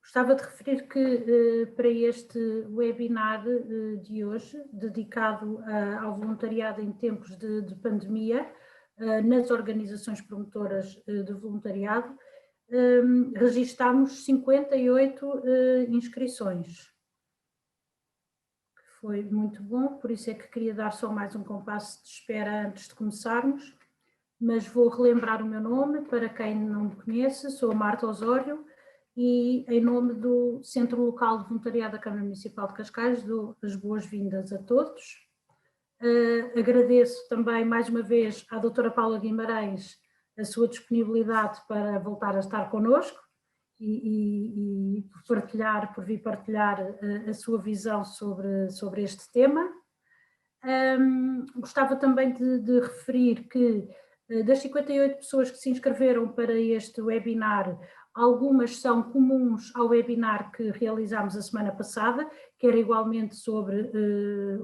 Gostava de referir que para este webinar de hoje, dedicado ao voluntariado em tempos de pandemia, nas organizações promotoras de voluntariado, registámos 58 inscrições. Foi muito bom, por isso é que queria dar só mais um compasso de espera antes de começarmos, mas vou relembrar o meu nome para quem não me conhece. Sou a Marta Osório e, em nome do Centro Local de Voluntariado da Câmara Municipal de Cascais, dou as boas-vindas a todos. Agradeço também mais uma vez à doutora Paula Guimarães a sua disponibilidade para voltar a estar connosco e por vir partilhar a sua visão sobre este tema. Gostava também de referir que das 58 pessoas que se inscreveram para este webinar, algumas são comuns ao webinar que realizámos a semana passada, que era igualmente sobre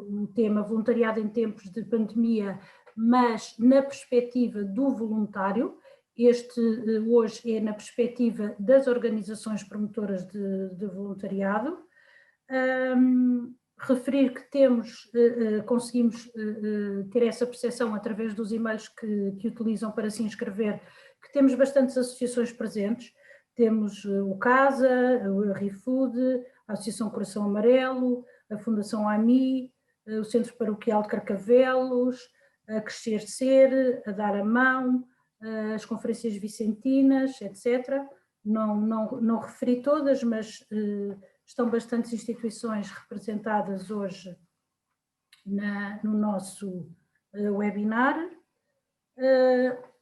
o tema voluntariado em tempos de pandemia, mas na perspectiva do voluntário. Este hoje é na perspectiva das organizações promotoras de voluntariado. Referir que conseguimos ter essa percepção através dos e-mails que utilizam para se inscrever, que temos bastantes associações presentes. Temos o CASA, a ReFood, a Associação Coração Amarelo, a Fundação AMI, o Centro Paroquial de Carcavelos, a Crescer Ser, a Dar a Mão, as Conferências Vicentinas, etc. Não referi todas, mas estão bastantes instituições representadas hoje no nosso webinar.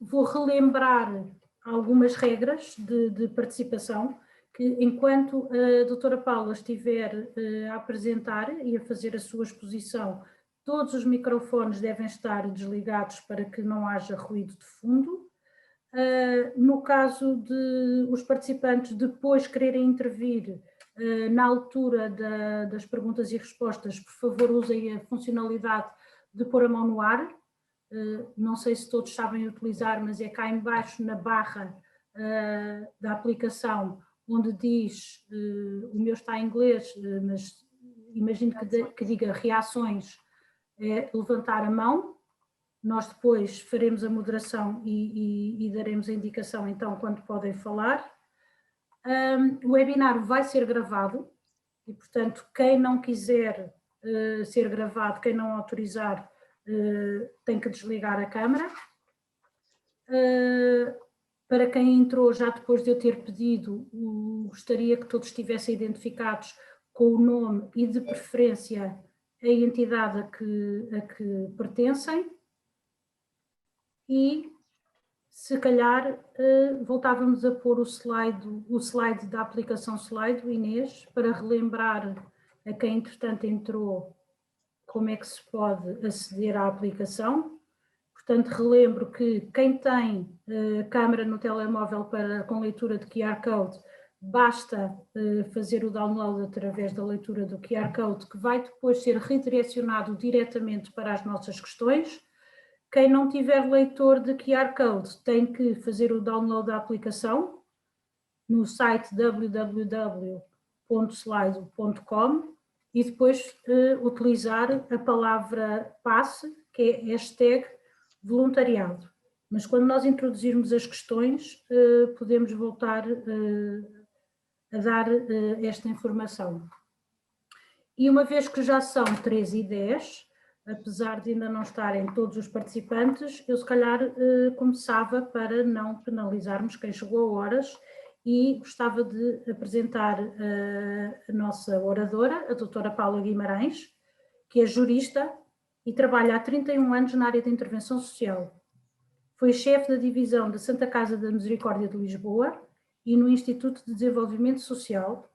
Vou relembrar algumas regras de participação, que enquanto a doutora Paula estiver a apresentar e a fazer a sua exposição, todos os microfones devem estar desligados para que não haja ruído de fundo. No caso de os participantes depois quererem intervir na altura das perguntas e respostas, por favor usem a funcionalidade de pôr a mão no ar. Não sei se todos sabem utilizar, mas é cá em baixo na barra da aplicação, onde diz, o meu está em inglês, mas imagino que diga reações, é levantar a mão. Nós depois faremos a moderação e daremos a indicação então quando podem falar. O webinar vai ser gravado e, portanto, quem não quiser ser gravado, quem não autorizar, tem que desligar a câmara. Para quem entrou já depois de eu ter pedido, gostaria que todos estivessem identificados com o nome e, de preferência, a entidade a que pertencem. E, se calhar, voltávamos a pôr o slide da aplicação Slide, o Inês, para relembrar a quem, entretanto, entrou como é que se pode aceder à aplicação. Portanto, relembro que quem tem câmera no telemóvel com leitura de QR Code, basta fazer o download através da leitura do QR Code, que vai depois ser redirecionado diretamente para as nossas questões. Quem não tiver leitor de QR Code tem que fazer o download da aplicação no site www.slido.com e depois utilizar a palavra passe, que é hashtag voluntariado. Mas quando nós introduzirmos as questões, podemos voltar a dar esta informação. E uma vez que já são 13h10, apesar de ainda não estarem todos os participantes, eu se calhar começava para não penalizarmos quem chegou a horas e gostava de apresentar a nossa oradora, a doutora Paula Guimarães, que é jurista e trabalha há 31 anos na área de intervenção social. Foi chefe da divisão da Santa Casa da Misericórdia de Lisboa e no Instituto de Desenvolvimento Social,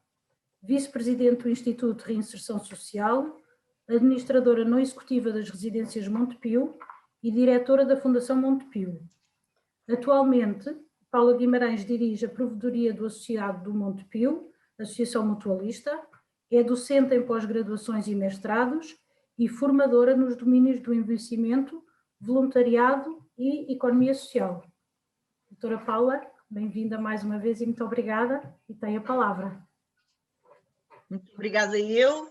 vice-presidente do Instituto de Reinserção Social, administradora não executiva das residências Montepio e diretora da Fundação Montepio. Atualmente, Paula Guimarães dirige a Provedoria do Associado do Montepio, Associação Mutualista, é docente em pós-graduações e mestrados e formadora nos domínios do envelhecimento, voluntariado e economia social. Doutora Paula, bem-vinda mais uma vez e muito obrigada, e tem a palavra. Muito obrigada eu.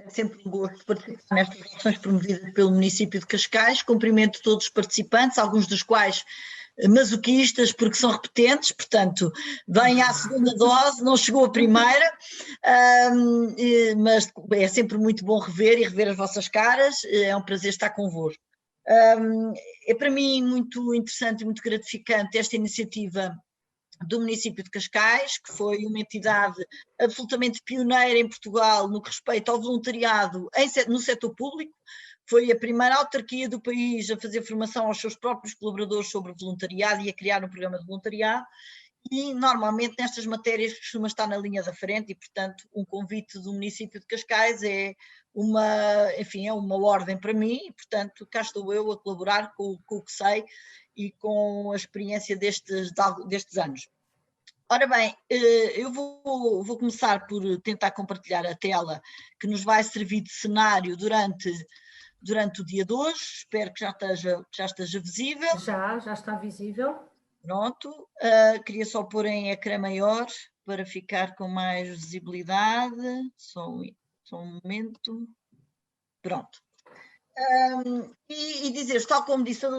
É sempre um gosto participar nestas ações promovidas pelo município de Cascais. Cumprimento todos os participantes, alguns dos quais masoquistas, porque são repetentes, portanto, vem à segunda dose, não chegou a primeira, mas é sempre muito bom rever as vossas caras, é um prazer estar convosco. É para mim muito interessante e muito gratificante esta iniciativa do município de Cascais, que foi uma entidade absolutamente pioneira em Portugal no que respeita ao voluntariado no setor público. Foi a primeira autarquia do país a fazer formação aos seus próprios colaboradores sobre voluntariado e a criar um programa de voluntariado, e normalmente nestas matérias costuma estar na linha da frente, e portanto um convite do município de Cascais é uma ordem para mim, e portanto cá estou eu a colaborar com o que sei e com a experiência destes anos. Ora bem, eu vou começar por tentar compartilhar a tela que nos vai servir de cenário durante o dia de hoje. Espero que já esteja visível. Já está visível. Pronto, queria só pôr em ecrã maior para ficar com mais visibilidade. Só um momento. Pronto. E dizer, tal como disse a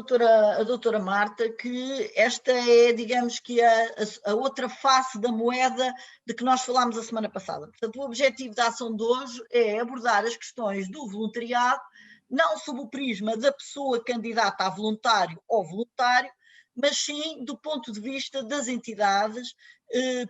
doutora Marta, que esta é, digamos que a outra face da moeda de que nós falámos a semana passada. Portanto, o objetivo da ação de hoje é abordar as questões do voluntariado, não sob o prisma da pessoa candidata a voluntário ou voluntário, mas sim do ponto de vista das entidades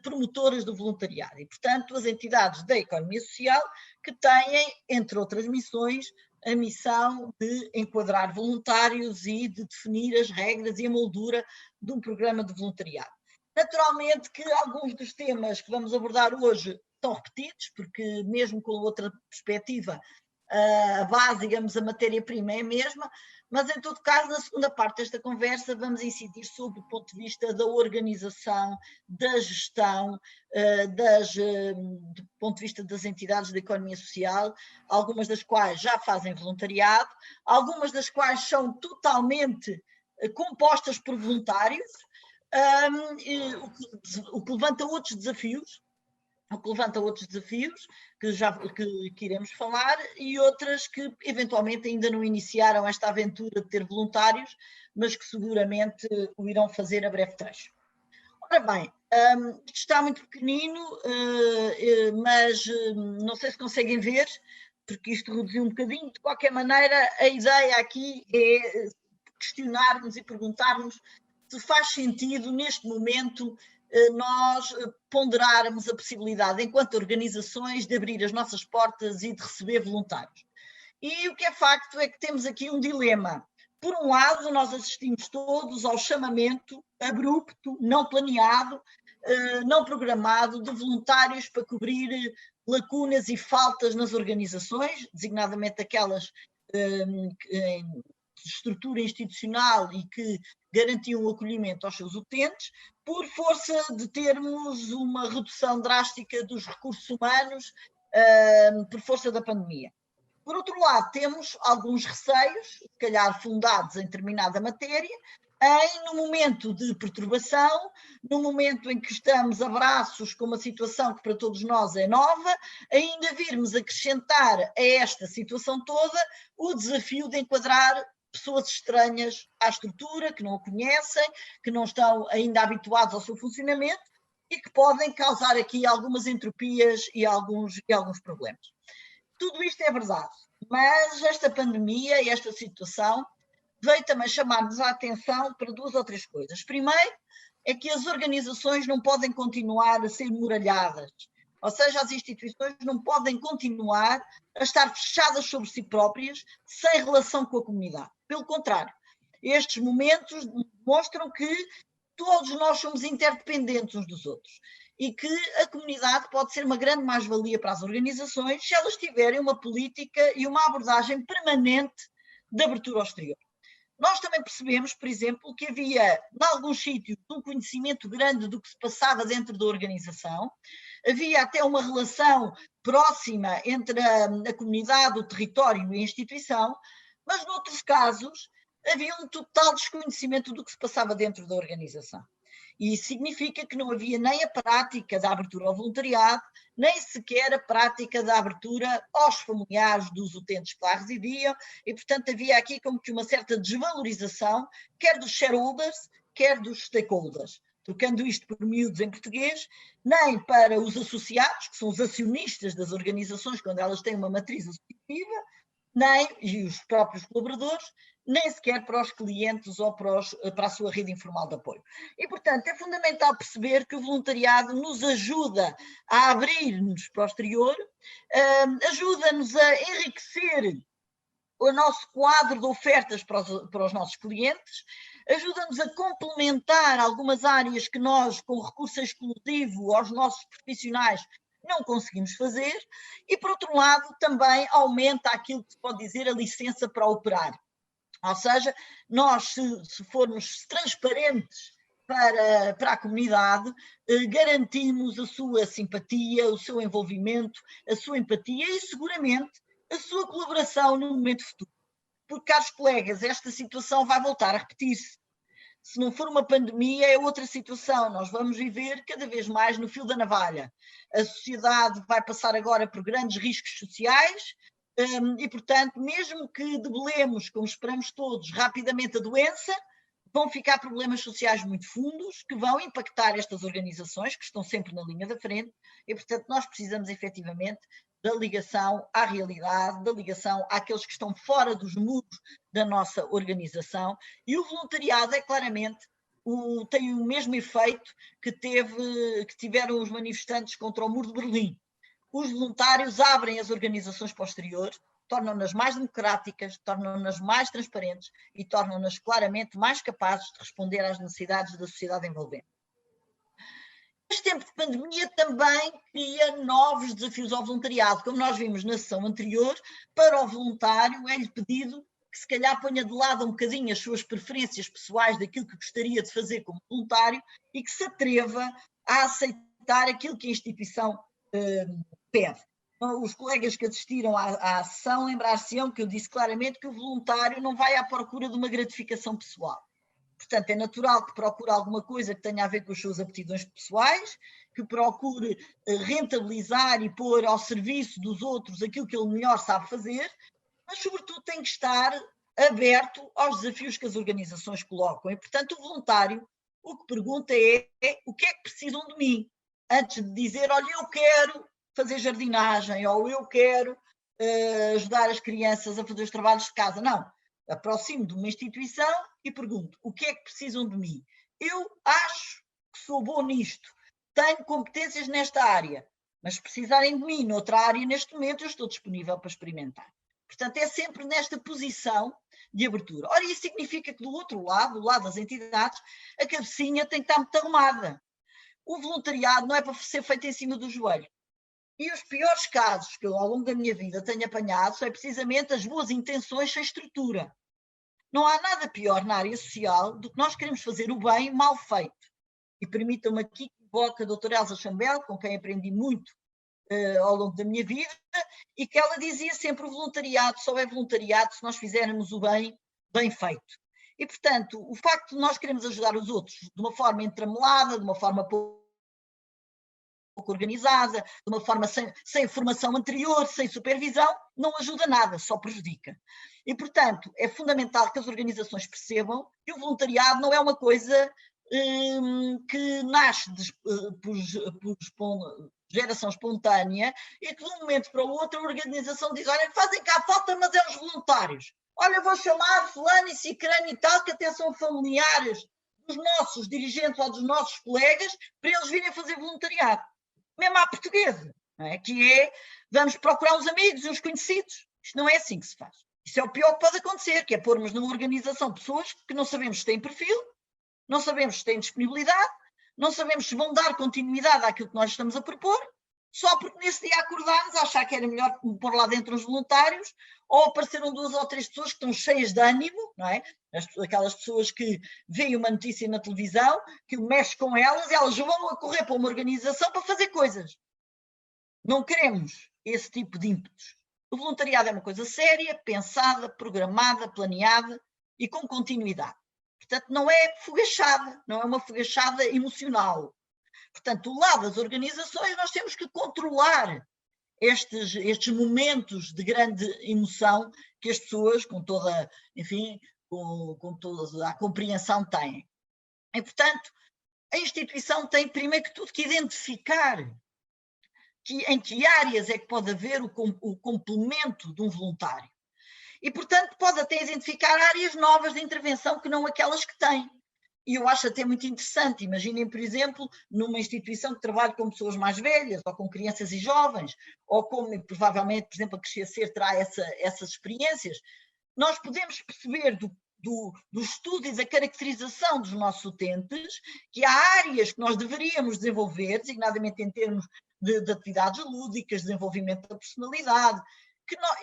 promotoras do voluntariado. E, portanto, as entidades da economia social que têm, entre outras missões, a missão de enquadrar voluntários e de definir as regras e a moldura de um programa de voluntariado. Naturalmente que alguns dos temas que vamos abordar hoje estão repetidos, porque mesmo com outra perspectiva, a base, digamos, a matéria-prima é a mesma, mas em todo caso, na segunda parte desta conversa, vamos incidir sobre o ponto de vista da organização, da gestão, do ponto de vista das entidades da economia social, algumas das quais já fazem voluntariado, algumas das quais são totalmente compostas por voluntários, o que levanta outros desafios, que iremos falar, e outras que eventualmente ainda não iniciaram esta aventura de ter voluntários, mas que seguramente o irão fazer a breve trecho. Ora bem, isto está muito pequenino, mas não sei se conseguem ver, porque isto reduziu um bocadinho. De qualquer maneira, a ideia aqui é questionarmos e perguntarmos se faz sentido, neste momento, nós ponderarmos a possibilidade, enquanto organizações, de abrir as nossas portas e de receber voluntários. E o que é facto é que temos aqui um dilema. Por um lado, nós assistimos todos ao chamamento abrupto, não planeado, não programado, de voluntários para cobrir lacunas e faltas nas organizações, designadamente aquelas de estrutura institucional e que garantiam o acolhimento aos seus utentes, por força de termos uma redução drástica dos recursos humanos, por força da pandemia. Por outro lado, temos alguns receios, se calhar fundados em determinada matéria, no momento de perturbação, no momento em que estamos a braços com uma situação que para todos nós é nova, ainda virmos acrescentar a esta situação toda o desafio de enquadrar pessoas estranhas à estrutura, que não a conhecem, que não estão ainda habituados ao seu funcionamento e que podem causar aqui algumas entropias e alguns problemas. Tudo isto é verdade, mas esta pandemia e esta situação veio também chamar-nos a atenção para duas ou três coisas. Primeiro, é que as organizações não podem continuar a ser muralhadas, ou seja, as instituições não podem continuar a estar fechadas sobre si próprias, sem relação com a comunidade. Pelo contrário, estes momentos mostram que todos nós somos interdependentes uns dos outros e que a comunidade pode ser uma grande mais-valia para as organizações se elas tiverem uma política e uma abordagem permanente de abertura ao exterior. Nós também percebemos, por exemplo, que havia, em alguns sítios, um conhecimento grande do que se passava dentro da organização, havia até uma relação próxima entre a comunidade, o território e a instituição, mas noutros casos havia um total desconhecimento do que se passava dentro da organização. E isso significa que não havia nem a prática da abertura ao voluntariado, nem sequer a prática da abertura aos familiares dos utentes que lá residiam, e, portanto, havia aqui como que uma certa desvalorização, quer dos shareholders, quer dos stakeholders. Trocando isto por miúdos em português, nem para os associados, que são os acionistas das organizações, quando elas têm uma matriz associativa, nem, e os próprios colaboradores, nem sequer para os clientes ou para a sua rede informal de apoio. E, portanto, é fundamental perceber que o voluntariado nos ajuda a abrir-nos para o exterior, ajuda-nos a enriquecer o nosso quadro de ofertas para os nossos clientes, ajuda-nos a complementar algumas áreas que nós, com recurso exclusivo aos nossos profissionais, não conseguimos fazer, e, por outro lado, também aumenta aquilo que se pode dizer a licença para operar. Ou seja, nós, se formos transparentes para a comunidade, garantimos a sua simpatia, o seu envolvimento, a sua empatia e, seguramente, a sua colaboração no momento futuro. Porque, caros colegas, esta situação vai voltar a repetir-se. Se não for uma pandemia, é outra situação. Nós vamos viver cada vez mais no fio da navalha. A sociedade vai passar agora por grandes riscos sociais e, portanto, mesmo que debelemos, como esperamos todos, rapidamente a doença, vão ficar problemas sociais muito fundos que vão impactar estas organizações que estão sempre na linha da frente e, portanto, nós precisamos efetivamente da ligação à realidade, da ligação àqueles que estão fora dos muros da nossa organização, e o voluntariado é claramente tem o mesmo efeito que tiveram os manifestantes contra o Muro de Berlim. Os voluntários abrem as organizações para o exterior, tornam-nas mais democráticas, tornam-nas mais transparentes e tornam-nas claramente mais capazes de responder às necessidades da sociedade envolvente. Este tempo de pandemia também cria novos desafios ao voluntariado. Como nós vimos na sessão anterior, para o voluntário é-lhe pedido que se calhar ponha de lado um bocadinho as suas preferências pessoais daquilo que gostaria de fazer como voluntário e que se atreva a aceitar aquilo que a instituição pede. Os colegas que assistiram à sessão lembrar-se-ão que eu disse claramente que o voluntário não vai à procura de uma gratificação pessoal. Portanto, é natural que procure alguma coisa que tenha a ver com as suas aptidões pessoais, que procure rentabilizar e pôr ao serviço dos outros aquilo que ele melhor sabe fazer, mas, sobretudo, tem que estar aberto aos desafios que as organizações colocam. E, portanto, o voluntário o que pergunta é o que é que precisam de mim? Antes de dizer, olha, eu quero fazer jardinagem, ou eu quero ajudar as crianças a fazer os trabalhos de casa. Não. Aproximo de uma instituição e pergunto, o que é que precisam de mim? Eu acho que sou bom nisto, tenho competências nesta área, mas se precisarem de mim noutra área, neste momento, eu estou disponível para experimentar. Portanto, é sempre nesta posição de abertura. Ora, isso significa que do outro lado, do lado das entidades, a cabecinha tem que estar muito arrumada. O voluntariado não é para ser feito em cima do joelho. E os piores casos que eu, ao longo da minha vida, tenho apanhado são precisamente as boas intenções sem estrutura. Não há nada pior na área social do que nós queremos fazer o bem mal feito. E permitam-me aqui que invoque a doutora Elsa Chambel, com quem aprendi muito ao longo da minha vida, e que ela dizia sempre o voluntariado só é voluntariado se nós fizermos o bem bem feito. E, portanto, o facto de nós queremos ajudar os outros de uma forma entremelada, de uma forma pouco organizada, de uma forma sem formação anterior, sem supervisão, não ajuda nada, só prejudica. E, portanto, é fundamental que as organizações percebam que o voluntariado não é uma coisa que nasce por geração espontânea e que de um momento para o outro a organização diz, olha, fazem cá falta, mas é os voluntários. Olha, vou chamar fulano e cicrano e tal, que até são familiares dos nossos dirigentes ou dos nossos colegas, para eles virem fazer voluntariado. Mesmo à portuguesa, não é? Que é, vamos procurar uns amigos e uns conhecidos. Isto não é assim que se faz. Isso é o pior que pode acontecer, que é pormos numa organização pessoas que não sabemos se têm perfil, não sabemos se têm disponibilidade, não sabemos se vão dar continuidade àquilo que nós estamos a propor, só porque nesse dia acordámos a achar que era melhor pôr lá dentro uns voluntários, ou apareceram 2 ou 3 pessoas que estão cheias de ânimo, não é? Aquelas pessoas que veem uma notícia na televisão, que mexe com elas, e elas vão a correr para uma organização para fazer coisas. Não queremos esse tipo de ímpetos. O voluntariado é uma coisa séria, pensada, programada, planeada, e com continuidade. Portanto, não é fogachada, não é uma fogachada emocional. Portanto, do lado das organizações, nós temos que controlar estes momentos de grande emoção que as pessoas, com toda, enfim, com toda a compreensão têm. E, portanto, a instituição tem, primeiro que tudo, que identificar em que áreas é que pode haver o complemento de um voluntário. E, portanto, pode até identificar áreas novas de intervenção que não aquelas que tem. E eu acho até muito interessante. Imaginem, por exemplo, numa instituição que trabalha com pessoas mais velhas, ou com crianças e jovens, ou como provavelmente, por exemplo, a Crescer terá essas experiências, nós podemos perceber do estudo e da caracterização dos nossos utentes que há áreas que nós deveríamos desenvolver, designadamente em termos de atividades lúdicas, desenvolvimento da personalidade,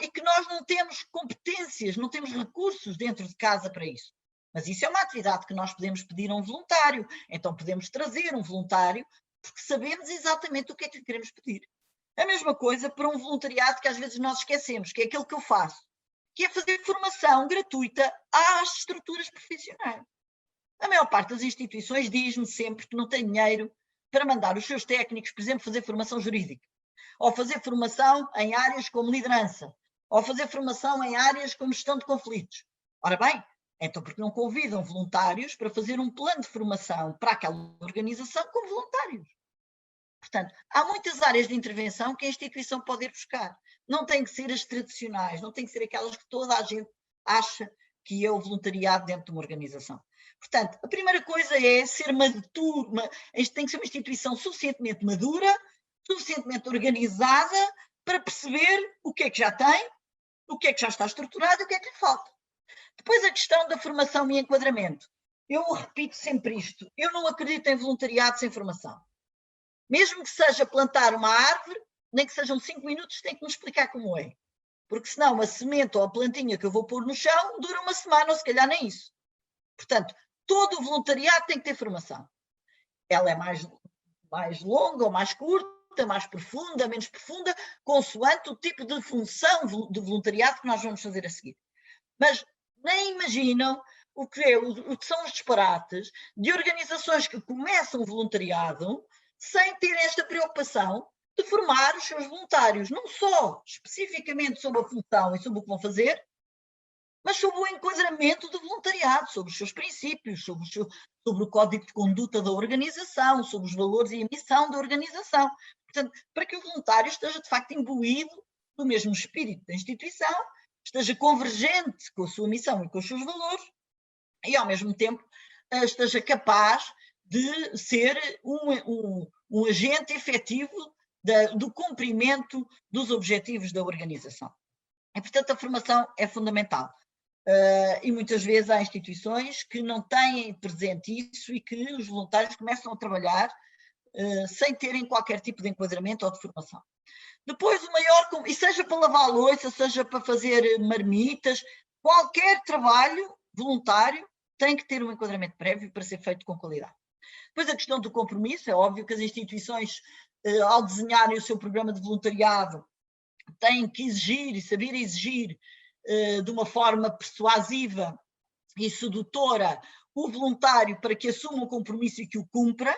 e que nós não temos competências, não temos recursos dentro de casa para isso. Mas isso é uma atividade que nós podemos pedir a um voluntário. Então podemos trazer um voluntário porque sabemos exatamente o que é que lhe queremos pedir. A mesma coisa para um voluntariado que às vezes nós esquecemos, que é aquilo que eu faço, que é fazer formação gratuita às estruturas profissionais. A maior parte das instituições diz-me sempre que não tem dinheiro para mandar os seus técnicos, por exemplo, fazer formação jurídica, ou fazer formação em áreas como liderança, ou fazer formação em áreas como gestão de conflitos. Ora bem, então porque não convidam voluntários para fazer um plano de formação para aquela organização como voluntários? Portanto, há muitas áreas de intervenção que a instituição pode ir buscar. Não tem que ser as tradicionais, não tem que ser aquelas que toda a gente acha que é o voluntariado dentro de uma organização. Portanto, a primeira coisa é ser maduro, tem que ser uma instituição suficientemente madura, suficientemente organizada para perceber o que é que já tem, o que é que já está estruturado e o que é que lhe falta. Depois a questão da formação e enquadramento. Eu repito sempre isto, eu não acredito em voluntariado sem formação. Mesmo que seja plantar uma árvore, nem que sejam 5 minutos, tem que me explicar como é. Porque senão a semente ou a plantinha que eu vou pôr no chão dura uma semana ou se calhar nem isso. Portanto, todo o voluntariado tem que ter formação. Ela é mais longa ou mais curta, mais profunda, menos profunda, consoante o tipo de função de voluntariado que nós vamos fazer a seguir. Mas nem imaginam o que são os disparates de organizações que começam o voluntariado sem ter esta preocupação de formar os seus voluntários, não só especificamente sobre a função e sobre o que vão fazer, mas sobre o enquadramento do voluntariado, sobre os seus princípios, sobre o código de conduta da organização, sobre os valores e a missão da organização. Portanto, para que o voluntário esteja de facto imbuído do mesmo espírito da instituição, esteja convergente com a sua missão e com os seus valores e, ao mesmo tempo, esteja capaz de ser um agente efetivo do cumprimento dos objetivos da organização. E, portanto, a formação é fundamental. E muitas vezes há instituições que não têm presente isso e que os voluntários começam a trabalhar sem terem qualquer tipo de enquadramento ou de formação. Depois o maior, e seja para lavar a louça, seja para fazer marmitas, qualquer trabalho voluntário tem que ter um enquadramento prévio para ser feito com qualidade. Depois a questão do compromisso, é óbvio que as instituições, ao desenharem o seu programa de voluntariado, têm que exigir e saber exigir de uma forma persuasiva e sedutora o voluntário para que assuma o compromisso e que o cumpra.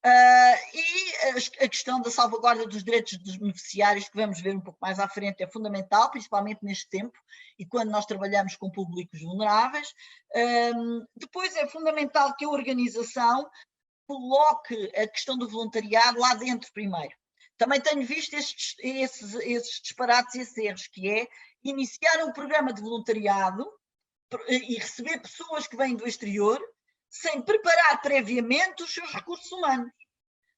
E a questão da salvaguarda dos direitos dos beneficiários, que vamos ver um pouco mais à frente, é fundamental, principalmente neste tempo e quando nós trabalhamos com públicos vulneráveis. Depois é fundamental que a organização coloque a questão do voluntariado lá dentro primeiro. Também tenho visto esses disparates e esses erros, que é iniciar um programa de voluntariado e receber pessoas que vêm do exterior sem preparar previamente os seus recursos humanos,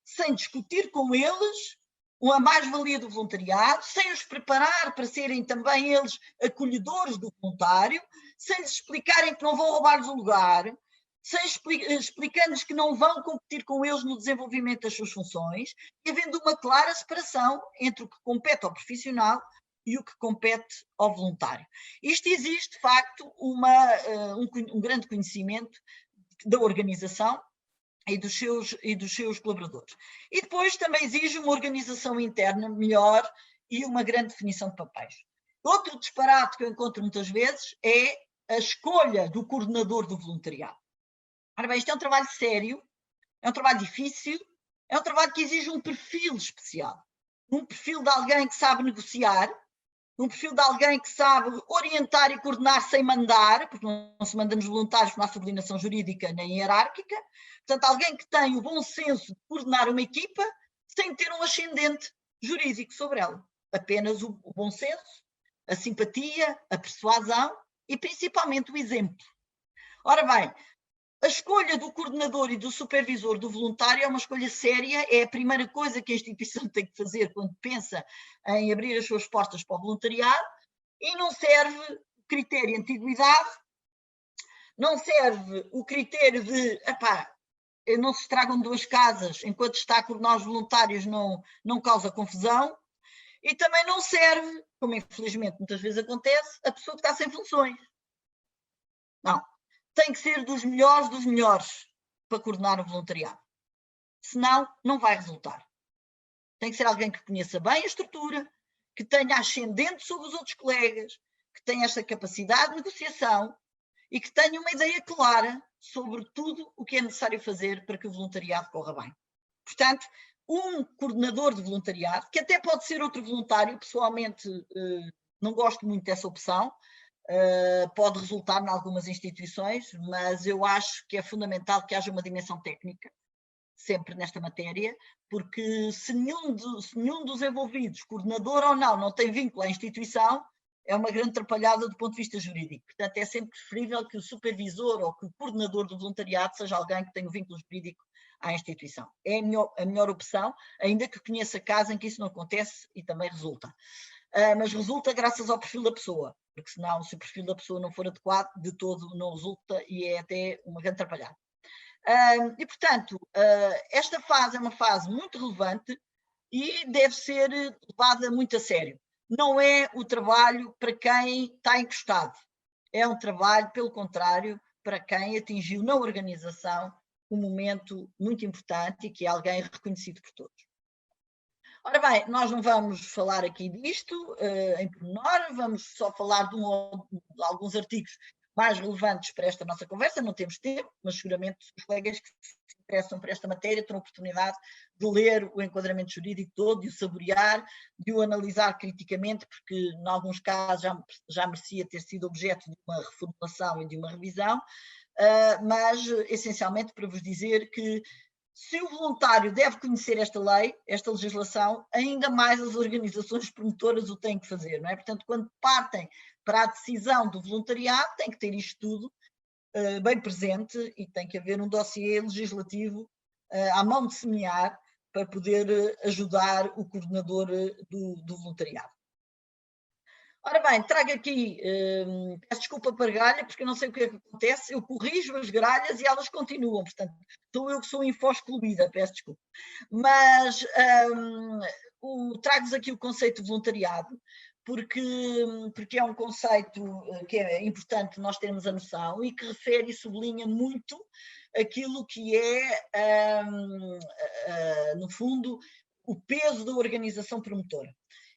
sem discutir com eles a mais-valia do voluntariado, sem os preparar para serem também eles acolhedores do voluntário, sem lhes explicarem que não vão roubar-lhes o lugar, explicando-lhes que não vão competir com eles no desenvolvimento das suas funções, e havendo uma clara separação entre o que compete ao profissional e o que compete ao voluntário. Isto exige, de facto, um grande conhecimento da organização e dos seus colaboradores. E depois também exige uma organização interna melhor e uma grande definição de papéis. Outro disparate que eu encontro muitas vezes é a escolha do coordenador do voluntariado. Ora bem, isto é um trabalho sério, é um trabalho difícil, é um trabalho que exige um perfil especial. Um perfil de alguém que sabe negociar, um perfil de alguém que sabe orientar e coordenar sem mandar, porque não se manda nos voluntários, porque não há subordinação jurídica nem hierárquica. Portanto, alguém que tem o bom senso de coordenar uma equipa sem ter um ascendente jurídico sobre ela. Apenas o bom senso, a simpatia, a persuasão e principalmente o exemplo. Ora bem, a escolha do coordenador e do supervisor do voluntário é uma escolha séria, é a primeira coisa que a instituição tem que fazer quando pensa em abrir as suas portas para o voluntariado, e não serve o critério de antiguidade, não serve o critério de, epá, não se estragam duas casas, enquanto está a coordenar os voluntários não causa confusão, e também não serve, como infelizmente muitas vezes acontece, a pessoa que está sem funções. Não. Tem que ser dos melhores para coordenar o voluntariado. Senão, não vai resultar. Tem que ser alguém que conheça bem a estrutura, que tenha ascendente sobre os outros colegas, que tenha esta capacidade de negociação e que tenha uma ideia clara sobre tudo o que é necessário fazer para que o voluntariado corra bem. Portanto, um coordenador de voluntariado, que até pode ser outro voluntário, pessoalmente não gosto muito dessa opção, pode resultar em algumas instituições, mas eu acho que é fundamental que haja uma dimensão técnica, sempre nesta matéria, porque se nenhum dos envolvidos, coordenador ou não tem vínculo à instituição, é uma grande atrapalhada do ponto de vista jurídico. Portanto, é sempre preferível que o supervisor ou que o coordenador do voluntariado seja alguém que tenha um vínculo jurídico à instituição. É a melhor opção, ainda que conheça casos em que isso não acontece e também resulta. Mas resulta graças ao perfil da pessoa, porque senão, se o perfil da pessoa não for adequado, de todo não resulta e é até uma grande atrapalhada. E, portanto, esta fase é uma fase muito relevante e deve ser levada muito a sério. Não é o trabalho para quem está encostado, é um trabalho, pelo contrário, para quem atingiu na organização um momento muito importante e que é alguém reconhecido por todos. Ora bem, nós não vamos falar aqui disto em pormenor, vamos só falar de alguns artigos mais relevantes para esta nossa conversa, não temos tempo, mas seguramente os colegas que se interessam por esta matéria terão oportunidade de ler o enquadramento jurídico todo, de o saborear, de o analisar criticamente, porque em alguns casos já merecia ter sido objeto de uma reformulação e de uma revisão, mas essencialmente para vos dizer que se o voluntário deve conhecer esta lei, esta legislação, ainda mais as organizações promotoras o têm que fazer, não é? Portanto, quando partem para a decisão do voluntariado, tem que ter isto tudo bem presente e tem que haver um dossiê legislativo à mão de semear para poder ajudar o coordenador do voluntariado. Ora bem, trago aqui, peço desculpa para a gralha, porque eu não sei o que é que acontece, eu corrijo as gralhas e elas continuam, portanto, sou eu que sou info-excluída, peço desculpa. Mas trago-vos aqui o conceito de voluntariado, porque é um conceito que é importante nós termos a noção e que refere e sublinha muito aquilo que é, no fundo, o peso da organização promotora.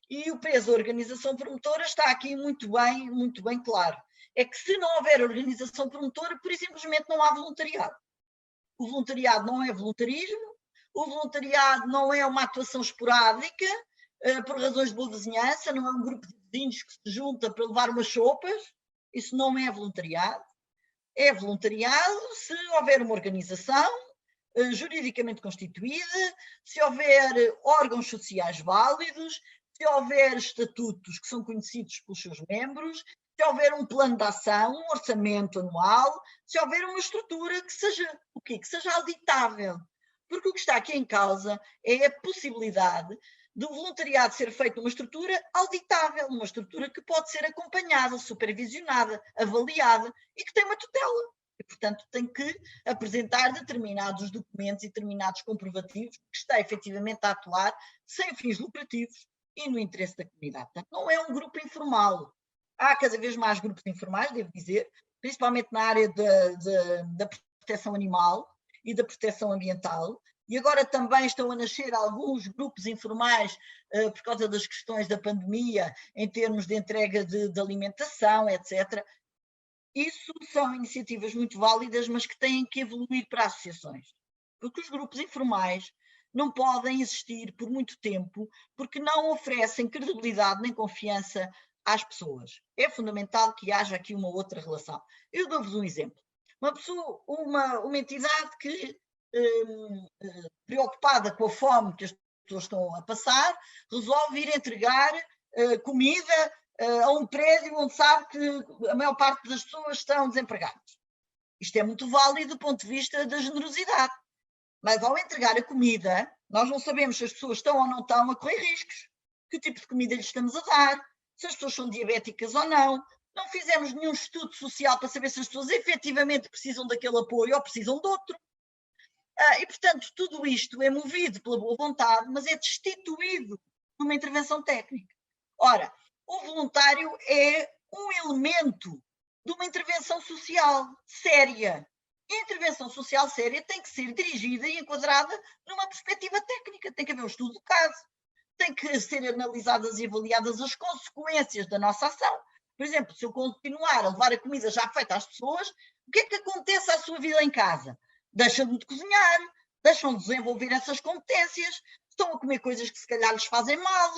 E o peso da organização promotora está aqui muito bem claro. É que se não houver organização promotora, por simplesmente não há voluntariado. O voluntariado não é voluntarismo, o voluntariado não é uma atuação esporádica, por razões de boa vizinhança, não é um grupo de vizinhos que se junta para levar umas sopas, isso não é voluntariado. É voluntariado se houver uma organização juridicamente constituída, se houver órgãos sociais válidos, se houver estatutos que são conhecidos pelos seus membros, se houver um plano de ação, um orçamento anual, se houver uma estrutura que seja o quê? Que seja auditável. Porque o que está aqui em causa é a possibilidade do voluntariado ser feito numa estrutura auditável, uma estrutura que pode ser acompanhada, supervisionada, avaliada e que tem uma tutela. E, portanto, tem que apresentar determinados documentos e determinados comprovativos que está efetivamente a atuar sem fins lucrativos e no interesse da comunidade. Portanto, não é um grupo informal. Há cada vez mais grupos informais, devo dizer, principalmente na área da proteção animal e da proteção ambiental, e agora também estão a nascer alguns grupos informais por causa das questões da pandemia, em termos de entrega de alimentação, etc. isso são iniciativas muito válidas, mas que têm que evoluir para associações. Porque os grupos informais não podem existir por muito tempo, porque não oferecem credibilidade nem confiança às pessoas. É fundamental que haja aqui uma outra relação. Eu dou-vos um exemplo. Uma entidade que, preocupada com a fome que as pessoas estão a passar, resolve ir entregar comida a um prédio onde sabe que a maior parte das pessoas estão desempregadas. Isto é muito válido do ponto de vista da generosidade. Mas ao entregar a comida, nós não sabemos se as pessoas estão ou não estão a correr riscos. Que tipo de comida lhes estamos a dar? Se as pessoas são diabéticas ou não. Não fizemos nenhum estudo social para saber se as pessoas efetivamente precisam daquele apoio ou precisam de outro. E, portanto, tudo isto é movido pela boa vontade, mas é destituído numa intervenção técnica. Ora, o voluntário é um elemento de uma intervenção social séria. E a intervenção social séria tem que ser dirigida e enquadrada numa perspectiva técnica. Tem que haver um estudo do caso. Tem que ser analisadas e avaliadas as consequências da nossa ação. Por exemplo, se eu continuar a levar a comida já feita às pessoas, o que é que acontece à sua vida em casa? Deixam de cozinhar, deixam de desenvolver essas competências, estão a comer coisas que se calhar lhes fazem mal,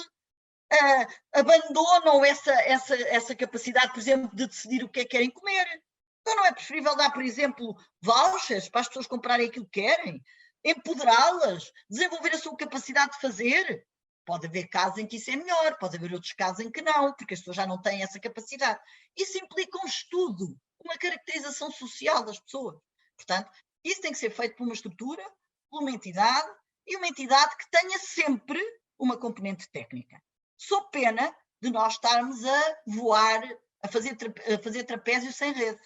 abandonam essa capacidade, por exemplo, de decidir o que é que querem comer. Então não é preferível dar, por exemplo, vouchers para as pessoas comprarem aquilo que querem? Empoderá-las? Desenvolver a sua capacidade de fazer? Pode haver casos em que isso é melhor, pode haver outros casos em que não, porque as pessoas já não têm essa capacidade. Isso implica um estudo, uma caracterização social das pessoas. Portanto, isso tem que ser feito por uma estrutura, por uma entidade, e uma entidade que tenha sempre uma componente técnica. Sob pena de nós estarmos a voar, a fazer trapézio sem rede.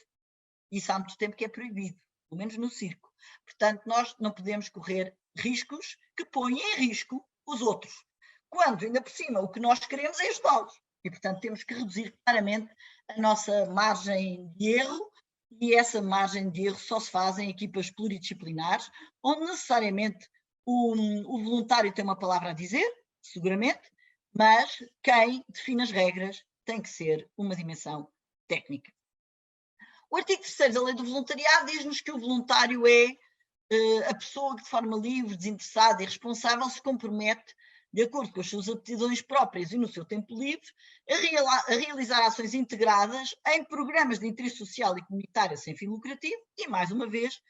Isso há muito tempo que é proibido, pelo menos no circo. Portanto, nós não podemos correr riscos que põem em risco os outros. Quando, ainda por cima, o que nós queremos é ajudá-los. E, portanto, temos que reduzir claramente a nossa margem de erro, e essa margem de erro só se faz em equipas pluridisciplinares, onde necessariamente o voluntário tem uma palavra a dizer, seguramente, mas quem define as regras tem que ser uma dimensão técnica. O artigo 3º da Lei do Voluntariado diz-nos que o voluntário é a pessoa que de forma livre, desinteressada e responsável se compromete, de acordo com as suas aptidões próprias e no seu tempo livre, a realizar ações integradas em programas de interesse social e comunitário sem fim lucrativo e, mais uma vez,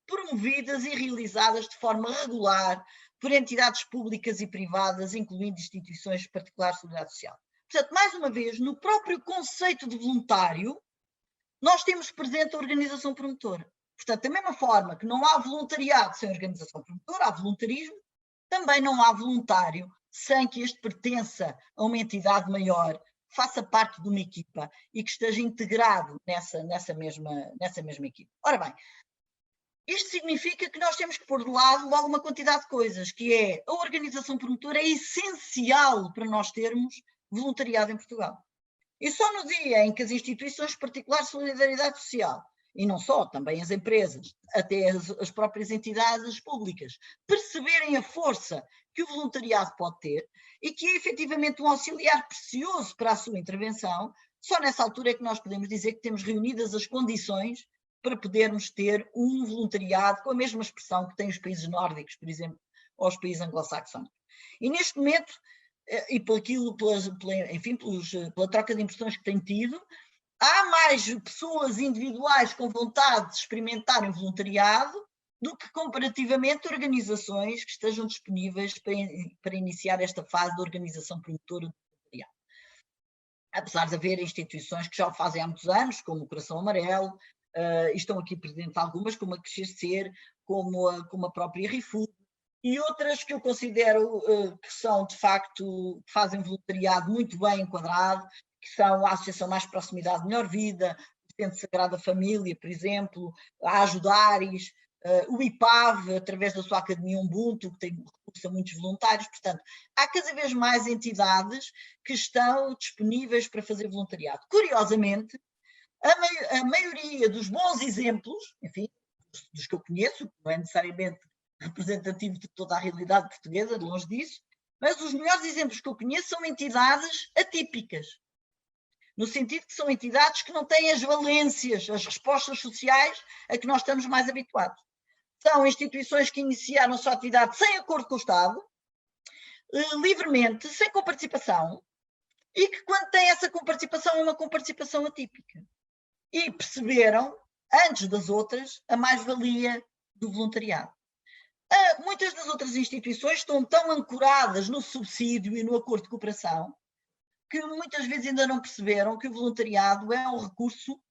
promovidas e realizadas de forma regular por entidades públicas e privadas, incluindo instituições particulares de solidariedade social. Portanto, mais uma vez, no próprio conceito de voluntário, nós temos presente a organização promotora. Portanto, da mesma forma que não há voluntariado sem organização promotora, há voluntarismo, também não há voluntário sem que este pertença a uma entidade maior, faça parte de uma equipa e que esteja integrado nessa mesma equipa. Ora bem, isto significa que nós temos que pôr de lado logo uma quantidade de coisas, que é a organização promotora é essencial para nós termos voluntariado em Portugal. E só no dia em que as instituições particulares de solidariedade social, e não só, também as empresas, até as próprias entidades públicas, perceberem a força que o voluntariado pode ter e que é efetivamente um auxiliar precioso para a sua intervenção, só nessa altura é que nós podemos dizer que temos reunidas as condições para podermos ter um voluntariado com a mesma expressão que têm os países nórdicos, por exemplo, ou os países anglo-saxónicos. E neste momento, e pela troca de impressões que tenho tido, há mais pessoas individuais com vontade de experimentarem o voluntariado do que comparativamente organizações que estejam disponíveis para iniciar esta fase de organização promotora do voluntariado. Apesar de haver instituições que já o fazem há muitos anos, como o Coração Amarelo, estão aqui presentes algumas, como a Crescer, como a própria RIFU, e outras que eu considero que são, de facto, que fazem voluntariado muito bem enquadrado, que são a Associação Mais Proximidade Melhor Vida, o Centro Sagrada Família, por exemplo, a Ajudares, o IPAV, através da sua Academia Ubuntu, que tem recurso a muitos voluntários. Portanto, há cada vez mais entidades que estão disponíveis para fazer voluntariado. Curiosamente, a maioria dos bons exemplos, enfim, dos que eu conheço, que não é necessariamente representativo de toda a realidade portuguesa, de longe disso, mas os melhores exemplos que eu conheço são entidades atípicas. no sentido que são entidades que não têm as valências, as respostas sociais a que nós estamos mais habituados. São instituições que iniciaram a sua atividade sem acordo com o Estado, livremente, sem comparticipação, e que quando têm essa comparticipação é uma comparticipação atípica. E perceberam, antes das outras, a mais-valia do voluntariado. Muitas das outras instituições estão tão ancoradas no subsídio e no acordo de cooperação que muitas vezes ainda não perceberam que o voluntariado é um recurso,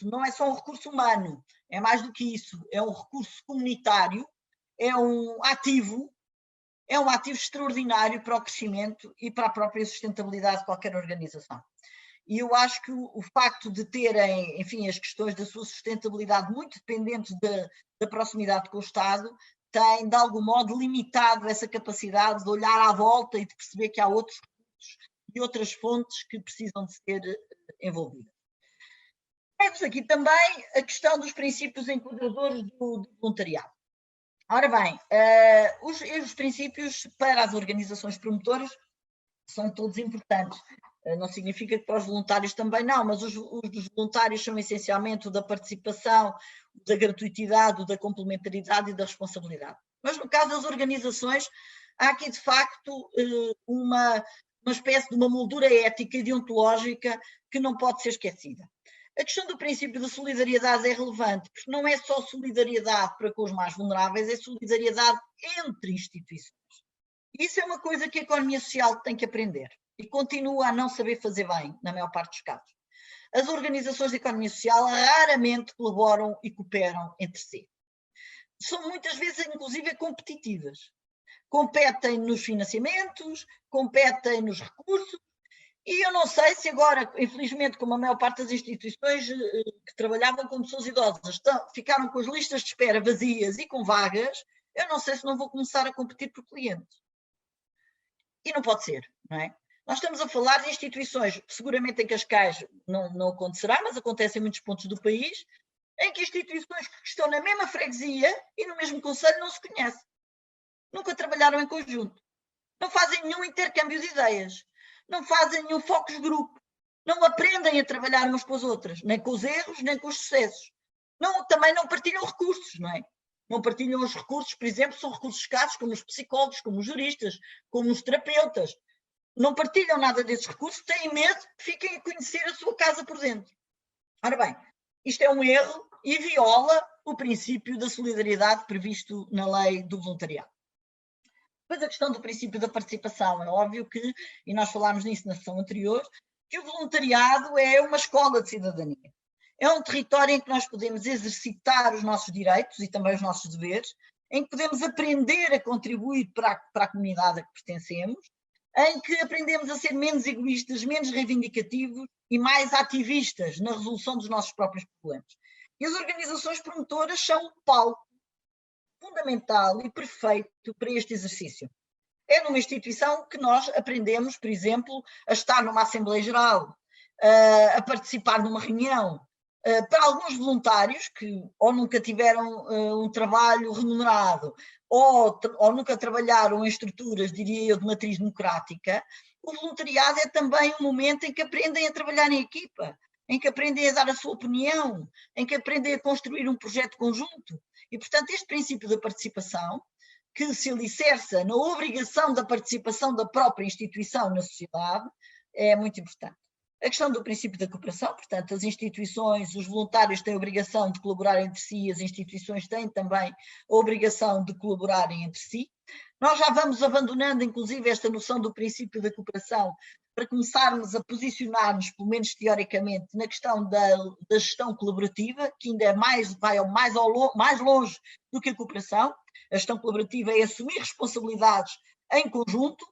não é só um recurso humano, é mais do que isso, é um recurso comunitário, é um ativo extraordinário para o crescimento e para a própria sustentabilidade de qualquer organização. E eu acho que o facto de terem, enfim, as questões da sua sustentabilidade muito dependentes da proximidade com o Estado, tem, de algum modo, limitado essa capacidade de olhar à volta e de perceber que há outros recursos e outras fontes que precisam de ser envolvidas. Temos aqui também a questão dos princípios enquadradores do voluntariado. Ora bem, os princípios para as organizações promotoras são todos importantes. Não significa que para os voluntários também não, mas os dos voluntários são essencialmente o da participação, da gratuitidade, o da complementaridade e da responsabilidade. Mas no caso das organizações, há aqui de facto uma espécie de uma moldura ética e deontológica que não pode ser esquecida. A questão do princípio da solidariedade é relevante, porque não é só solidariedade para com os mais vulneráveis, é solidariedade entre instituições. Isso é uma coisa que a economia social tem que aprender e continua a não saber fazer bem, na maior parte dos casos. As organizações de economia social raramente colaboram e cooperam entre si. São muitas vezes, inclusive, competitivas. Competem nos financiamentos, competem nos recursos, e eu não sei se agora, infelizmente, como a maior parte das instituições que trabalhavam com pessoas idosas ficaram com as listas de espera vazias e com vagas, eu não sei se não vou começar a competir por clientes. E não pode ser, não é? Nós estamos a falar de instituições, seguramente em Cascais não acontecerá, mas acontece em muitos pontos do país, em que instituições que estão na mesma freguesia e no mesmo concelho não se conhecem. Nunca trabalharam em conjunto. Não fazem nenhum intercâmbio de ideias. Não fazem nenhum focus group, não aprendem a trabalhar umas com as outras, nem com os erros, nem com os sucessos. Também não partilham recursos, não é? Não partilham os recursos, por exemplo, são recursos escassos, como os psicólogos, como os juristas, como os terapeutas. Não partilham nada desses recursos, têm medo que fiquem a conhecer a sua casa por dentro. Ora bem, isto é um erro e viola o princípio da solidariedade previsto na lei do voluntariado. Depois a questão do princípio da participação, é óbvio que, e nós falámos nisso na sessão anterior, que o voluntariado é uma escola de cidadania. É um território em que nós podemos exercitar os nossos direitos e também os nossos deveres, em que podemos aprender a contribuir para a comunidade a que pertencemos, em que aprendemos a ser menos egoístas, menos reivindicativos e mais ativistas na resolução dos nossos próprios problemas. E as organizações promotoras são o palco fundamental e perfeito para este exercício. É numa instituição que nós aprendemos, por exemplo, a estar numa Assembleia Geral, a participar numa reunião. Para alguns voluntários que ou nunca tiveram um trabalho remunerado ou nunca trabalharam em estruturas, diria eu, de matriz democrática, o voluntariado é também um momento em que aprendem a trabalhar em equipa, em que aprendem a dar a sua opinião, em que aprendem a construir um projeto conjunto. E, portanto, este princípio da participação, que se alicerça na obrigação da participação da própria instituição na sociedade, é muito importante. A questão do princípio da cooperação, portanto, as instituições, os voluntários têm a obrigação de colaborar entre si, as instituições têm também a obrigação de colaborarem entre si. Nós já vamos abandonando, inclusive, esta noção do princípio da cooperação para começarmos a posicionar-nos, pelo menos teoricamente, na questão da gestão colaborativa, que ainda vai mais longe do que a cooperação. A gestão colaborativa é assumir responsabilidades em conjunto.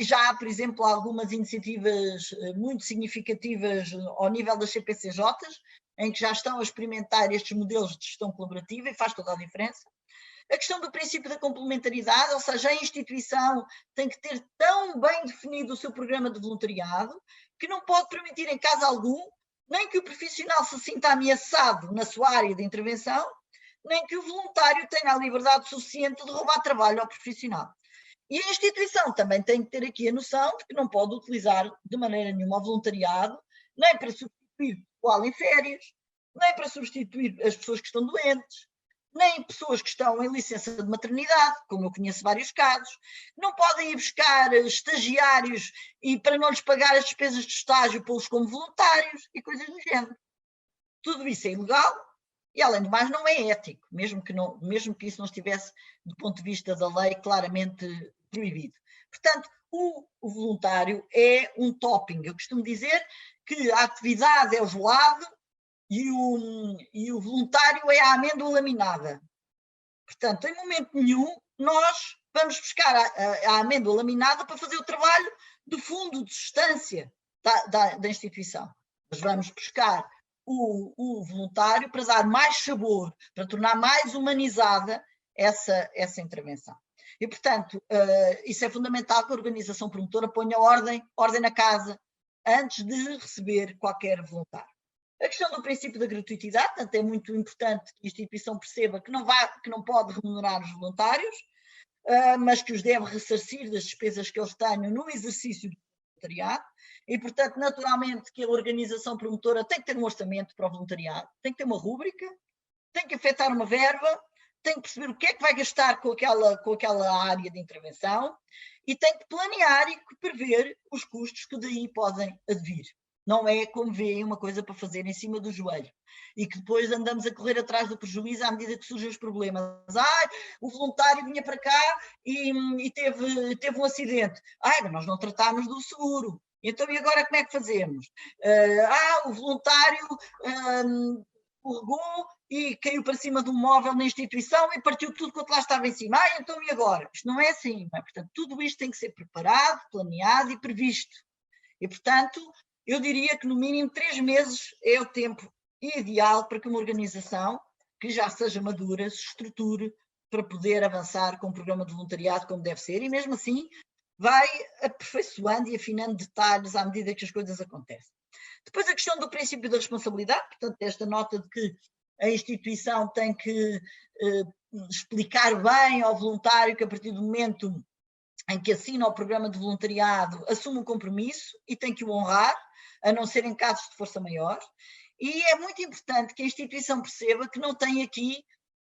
Já há, por exemplo, algumas iniciativas muito significativas ao nível das CPCJs, em que já estão a experimentar estes modelos de gestão colaborativa e faz toda a diferença. A questão do princípio da complementaridade, ou seja, a instituição tem que ter tão bem definido o seu programa de voluntariado que não pode permitir em caso algum nem que o profissional se sinta ameaçado na sua área de intervenção, nem que o voluntário tenha a liberdade suficiente de roubar trabalho ao profissional. E a instituição também tem que ter aqui a noção de que não pode utilizar de maneira nenhuma o voluntariado, nem para substituir o pessoal em férias, nem para substituir as pessoas que estão doentes, nem pessoas que estão em licença de maternidade, como eu conheço vários casos. Não podem ir buscar estagiários e para não lhes pagar as despesas de estágio, pô-los como voluntários e coisas do género. Tudo isso é ilegal e, além do mais, não é ético, mesmo que isso não estivesse, do ponto de vista da lei, claramente proibido. Portanto, o voluntário é um topping. Eu costumo dizer que a atividade é o gelado e o voluntário é a amêndoa laminada. Portanto, em momento nenhum, nós vamos buscar a amêndoa laminada para fazer o trabalho de fundo, de substância da instituição. Nós vamos buscar o voluntário para dar mais sabor, para tornar mais humanizada essa intervenção. E, portanto, isso é fundamental que a organização promotora ponha ordem na casa antes de receber qualquer voluntário. A questão do princípio da gratuitidade, portanto, é muito importante que a instituição perceba que não pode remunerar os voluntários, mas que os deve ressarcir das despesas que eles tenham no exercício do voluntariado. E, portanto, naturalmente que a organização promotora tem que ter um orçamento para o voluntariado, tem que ter uma rúbrica, tem que afetar uma verba, tem que perceber o que é que vai gastar com aquela área de intervenção e tem que planear e prever os custos que daí podem advir. Não é, como veem, uma coisa para fazer em cima do joelho e que depois andamos a correr atrás do prejuízo à medida que surgem os problemas. O voluntário vinha para cá e teve um acidente. Nós não tratámos do seguro. Então, e agora como é que fazemos? O voluntário escorregou e caiu para cima de um móvel na instituição e partiu tudo quanto lá estava em cima. Então e agora? Isto não é assim. Não é? Portanto, tudo isto tem que ser preparado, planeado e previsto. E, portanto, eu diria que no mínimo 3 meses é o tempo ideal para que uma organização que já seja madura se estruture para poder avançar com um programa de voluntariado como deve ser e mesmo assim vai aperfeiçoando e afinando detalhes à medida que as coisas acontecem. Depois a questão do princípio da responsabilidade, portanto esta nota de que a instituição tem que explicar bem ao voluntário que a partir do momento em que assina o programa de voluntariado assume um compromisso e tem que o honrar, a não ser em casos de força maior. E é muito importante que a instituição perceba que não tem aqui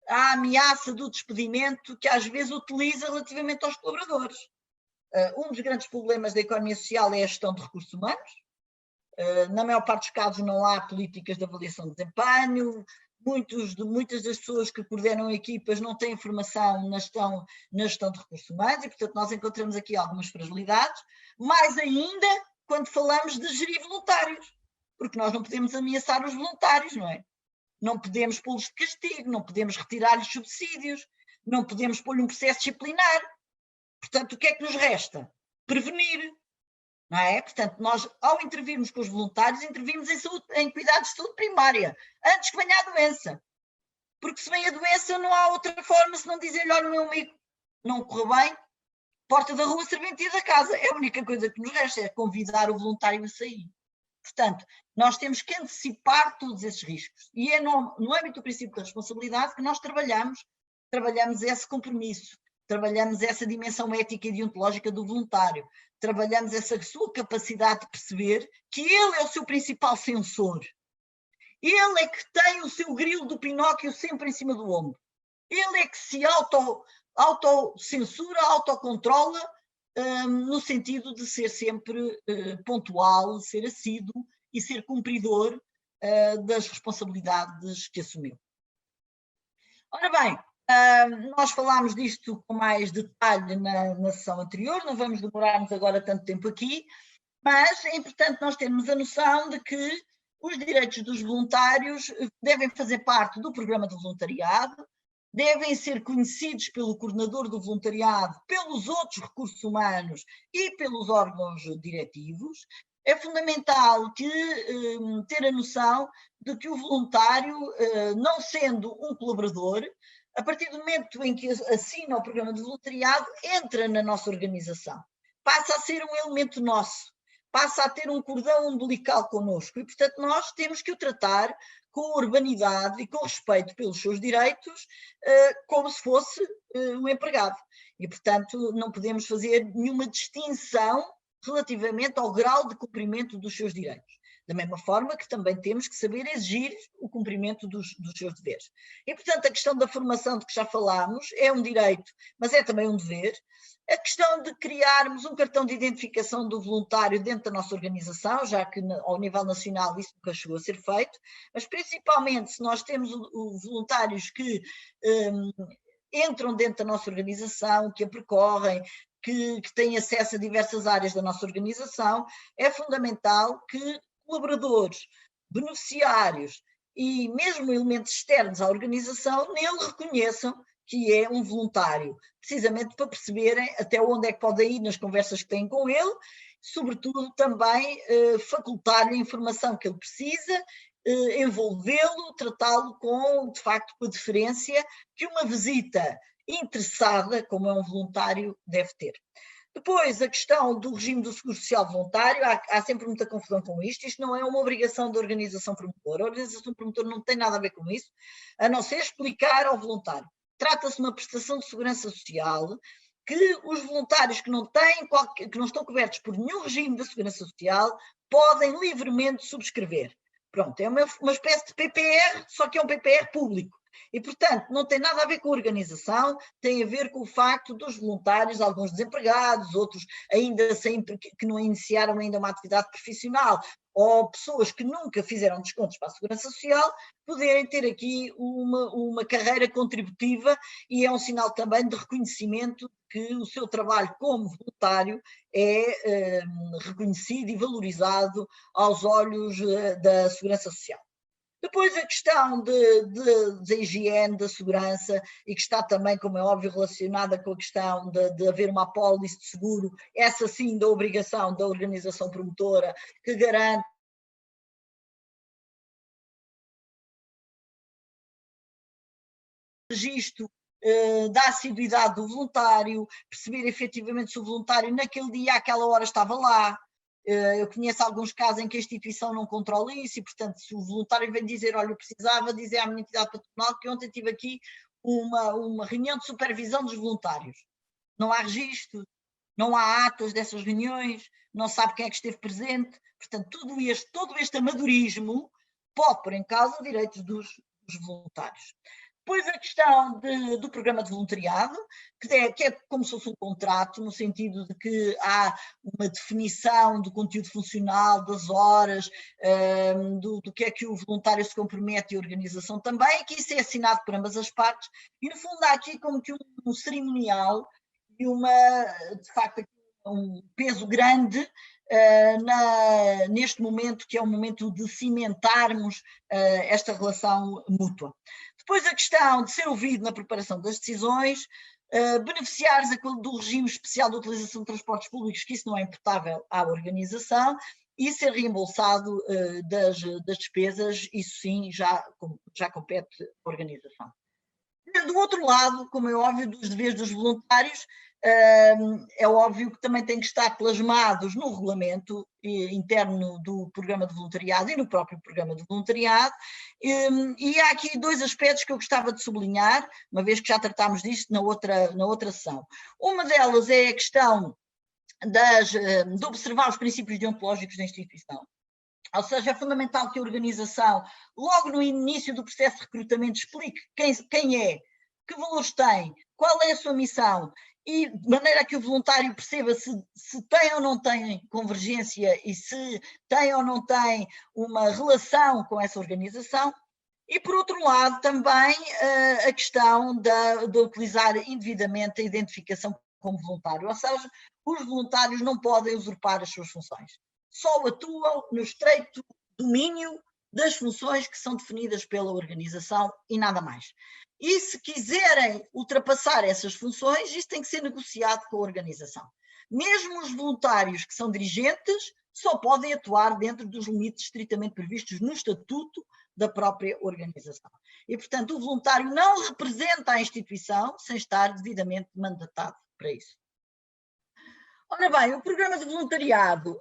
a ameaça do despedimento que às vezes utiliza relativamente aos colaboradores. Um dos grandes problemas da economia social é a gestão de recursos humanos. Na maior parte dos casos não há políticas de avaliação de desempenho, muitas das pessoas que coordenam equipas não têm formação na gestão de recursos humanos e, portanto, nós encontramos aqui algumas fragilidades, mais ainda quando falamos de gerir voluntários, porque nós não podemos ameaçar os voluntários, não é? Não podemos pô-los de castigo, não podemos retirar-lhes subsídios, não podemos pôr-lhe um processo disciplinar. Portanto, o que é que nos resta? Prevenir. Não é? Portanto, nós, ao intervirmos com os voluntários, intervimos em cuidados de saúde primária, antes que venha a doença. Porque se vem a doença, não há outra forma se não dizer-lhe, olha, meu amigo, não correu bem, porta da rua, serventia da casa. É a única coisa que nos resta, é convidar o voluntário a sair. Portanto, nós temos que antecipar todos esses riscos. E é no âmbito do princípio da responsabilidade que nós trabalhamos esse compromisso, trabalhamos essa dimensão ética e deontológica do voluntário, trabalhamos essa sua capacidade de perceber que ele é o seu principal censor. Ele é que tem o seu grilo do Pinóquio sempre em cima do ombro. Ele é que se autocensura, autocontrola, no sentido de ser sempre pontual, ser assíduo e ser cumpridor das responsabilidades que assumiu. Ora bem, nós falámos disto com mais detalhe na sessão anterior, não vamos demorar-nos agora tanto tempo aqui, mas é importante nós termos a noção de que os direitos dos voluntários devem fazer parte do programa de voluntariado, devem ser conhecidos pelo coordenador do voluntariado, pelos outros recursos humanos e pelos órgãos diretivos. É fundamental ter a noção de que o voluntário, não sendo um colaborador, a partir do momento em que assina o programa de voluntariado, entra na nossa organização, passa a ser um elemento nosso, passa a ter um cordão umbilical connosco e, portanto, nós temos que o tratar com urbanidade e com respeito pelos seus direitos, como se fosse um empregado. E, portanto, não podemos fazer nenhuma distinção relativamente ao grau de cumprimento dos seus direitos. Da mesma forma que também temos que saber exigir o cumprimento dos seus deveres. E, portanto, a questão da formação de que já falámos é um direito, mas é também um dever. A questão de criarmos um cartão de identificação do voluntário dentro da nossa organização, já que ao nível nacional isso nunca chegou a ser feito, mas principalmente se nós temos voluntários que entram dentro da nossa organização, que a percorrem, que têm acesso a diversas áreas da nossa organização, é fundamental que colaboradores, beneficiários e mesmo elementos externos à organização nele reconheçam que é um voluntário, precisamente para perceberem até onde é que podem ir nas conversas que têm com ele, sobretudo também facultar-lhe a informação que ele precisa, envolvê-lo, tratá-lo com, de facto, com a deferência que uma visita interessada, como é um voluntário, deve ter. Depois, a questão do regime do seguro social voluntário, há sempre muita confusão com isto. Isto não é uma obrigação da organização promotora. A organização promotora não tem nada a ver com isso, a não ser explicar ao voluntário. Trata-se de uma prestação de segurança social que os voluntários que não estão cobertos por nenhum regime da segurança social podem livremente subscrever. Pronto, é uma espécie de PPR, só que é um PPR público. E, portanto, não tem nada a ver com a organização, tem a ver com o facto dos voluntários, alguns desempregados, outros ainda que não iniciaram ainda uma atividade profissional, ou pessoas que nunca fizeram descontos para a Segurança Social, poderem ter aqui uma carreira contributiva, e é um sinal também de reconhecimento que o seu trabalho como voluntário é reconhecido e valorizado aos olhos da Segurança Social. Depois a questão da higiene, da segurança, e que está também, como é óbvio, relacionada com a questão de haver uma apólice de seguro, essa sim da obrigação da organização promotora, que garante o registro da assiduidade do voluntário, perceber efetivamente se o voluntário naquele dia, àquela hora, estava lá. Eu conheço alguns casos em que a instituição não controla isso e, portanto, se o voluntário vem dizer, olha, eu precisava dizer à minha entidade patronal que ontem tive aqui uma reunião de supervisão dos voluntários. Não há registro, não há atas dessas reuniões, não sabe quem é que esteve presente. Portanto, todo este amadorismo pode pôr em causa direitos dos voluntários. Depois a questão do programa de voluntariado, que é como se fosse um contrato, no sentido de que há uma definição do conteúdo funcional, das horas, do que é que o voluntário se compromete e a organização também, que isso é assinado por ambas as partes, e no fundo há aqui como que um cerimonial e de facto, um peso grande neste momento, que é o momento de cimentarmos esta relação mútua. Depois a questão de ser ouvido na preparação das decisões, beneficiares do regime especial de utilização de transportes públicos, que isso não é imputável à organização, e ser reembolsado das despesas, isso sim já compete à organização. Do outro lado, como é óbvio, dos deveres dos voluntários, é óbvio que também têm que estar plasmados no regulamento interno do programa de voluntariado e no próprio programa de voluntariado, e há aqui dois aspectos que eu gostava de sublinhar, uma vez que já tratámos disto na outra sessão. Uma delas é a questão de observar os princípios deontológicos da instituição. Ou seja, é fundamental que a organização, logo no início do processo de recrutamento, explique quem é, que valores tem, qual é a sua missão, e de maneira que o voluntário perceba se tem ou não tem convergência e se tem ou não tem uma relação com essa organização. E, por outro lado, também a questão de utilizar indevidamente a identificação como voluntário, ou seja, os voluntários não podem usurpar as suas funções. Só atuam no estreito domínio das funções que são definidas pela organização e nada mais. E se quiserem ultrapassar essas funções, isso tem que ser negociado com a organização. Mesmo os voluntários que são dirigentes só podem atuar dentro dos limites estritamente previstos no estatuto da própria organização. E, portanto, o voluntário não representa a instituição sem estar devidamente mandatado para isso. Ora bem, o programa de voluntariado,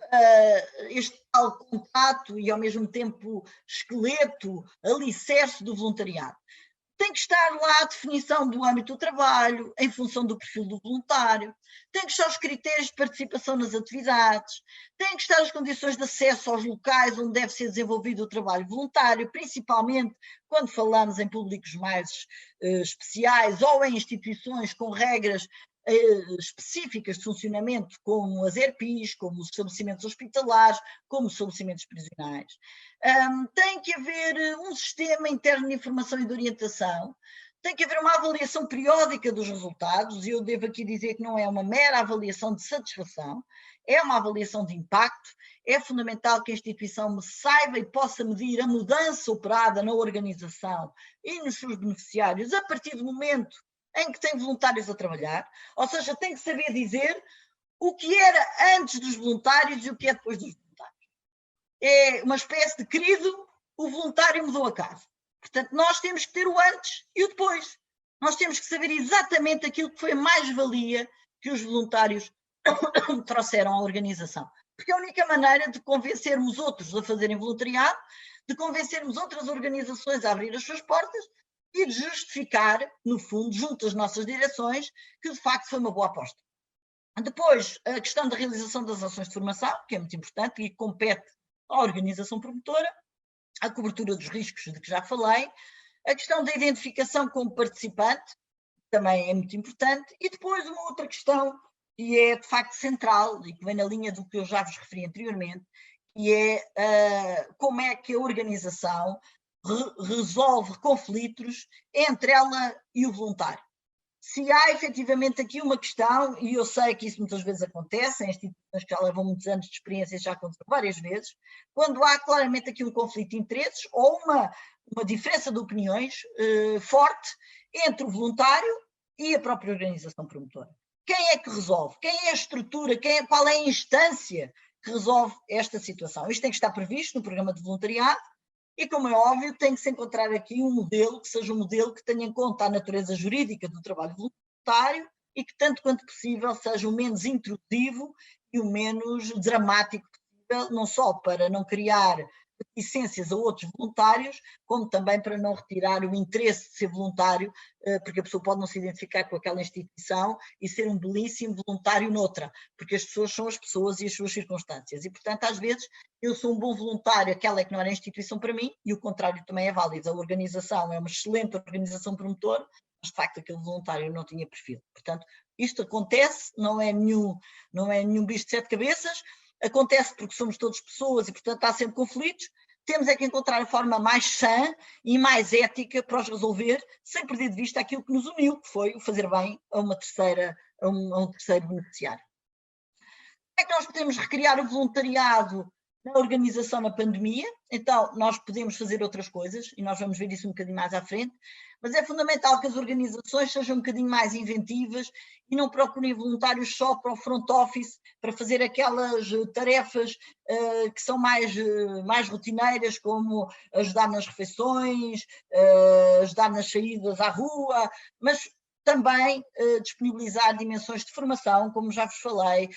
este tal contato e ao mesmo tempo esqueleto, alicerce do voluntariado, tem que estar lá a definição do âmbito do trabalho, em função do perfil do voluntário, tem que estar os critérios de participação nas atividades, tem que estar as condições de acesso aos locais onde deve ser desenvolvido o trabalho voluntário, principalmente quando falamos em públicos mais especiais ou em instituições com regras específicas de funcionamento, como as ERPIs, como os estabelecimentos hospitalares, como os estabelecimentos prisionais. Tem que haver um sistema interno de informação e de orientação, tem que haver uma avaliação periódica dos resultados, e eu devo aqui dizer que não é uma mera avaliação de satisfação, é uma avaliação de impacto. É fundamental que a instituição saiba e possa medir a mudança operada na organização e nos seus beneficiários a partir do momento em que tem voluntários a trabalhar, ou seja, tem que saber dizer o que era antes dos voluntários e o que é depois dos voluntários. É uma espécie de querido, o voluntário mudou a casa. Portanto, nós temos que ter o antes e o depois. Nós temos que saber exatamente aquilo que foi a mais-valia que os voluntários trouxeram à organização. Porque a única maneira de convencermos outros a fazerem voluntariado, de convencermos outras organizações a abrir as suas portas, e de justificar, no fundo, junto às nossas direções, que de facto foi uma boa aposta. Depois, a questão da realização das ações de formação, que é muito importante e compete à organização promotora, a cobertura dos riscos de que já falei, a questão da identificação como participante, também é muito importante, e depois uma outra questão que é de facto central e que vem na linha do que eu já vos referi anteriormente, que é como é que a organização resolve conflitos entre ela e o voluntário. Se há efetivamente aqui uma questão, e eu sei que isso muitas vezes acontece, em instituições que já levam muitos anos de experiência, já aconteceu várias vezes, quando há claramente aqui um conflito de interesses ou uma diferença de opiniões forte entre o voluntário e a própria organização promotora. Quem é que resolve? Quem é a estrutura? Qual é a instância que resolve esta situação? Isto tem que estar previsto no programa de voluntariado. E, como é óbvio, tem que se encontrar aqui um modelo que seja um modelo que tenha em conta a natureza jurídica do trabalho voluntário e que, tanto quanto possível, seja o menos intrusivo e o menos dramático possível, não só para não criar reticências a outros voluntários, como também para não retirar o interesse de ser voluntário, porque a pessoa pode não se identificar com aquela instituição e ser um belíssimo voluntário noutra, porque as pessoas são as pessoas e as suas circunstâncias. E, portanto, às vezes, eu sou um bom voluntário, aquela é que não era a instituição para mim, e o contrário também é válido. A organização é uma excelente organização promotora, mas, de facto, aquele voluntário não tinha perfil. Portanto, isto acontece, não é nenhum bicho de sete cabeças, acontece porque somos todos pessoas e, portanto, há sempre conflitos. Temos é que encontrar a forma mais sã e mais ética para os resolver, sem perder de vista aquilo que nos uniu, que foi o fazer bem a um terceiro beneficiário. Como é que nós podemos recriar o voluntariado na organização na pandemia? Então, nós podemos fazer outras coisas, e nós vamos ver isso um bocadinho mais à frente, mas é fundamental que as organizações sejam um bocadinho mais inventivas e não procurem voluntários só para o front office, para fazer aquelas tarefas que são mais rotineiras, como ajudar nas refeições, ajudar nas saídas à rua, mas também disponibilizar dimensões de formação, como já vos falei,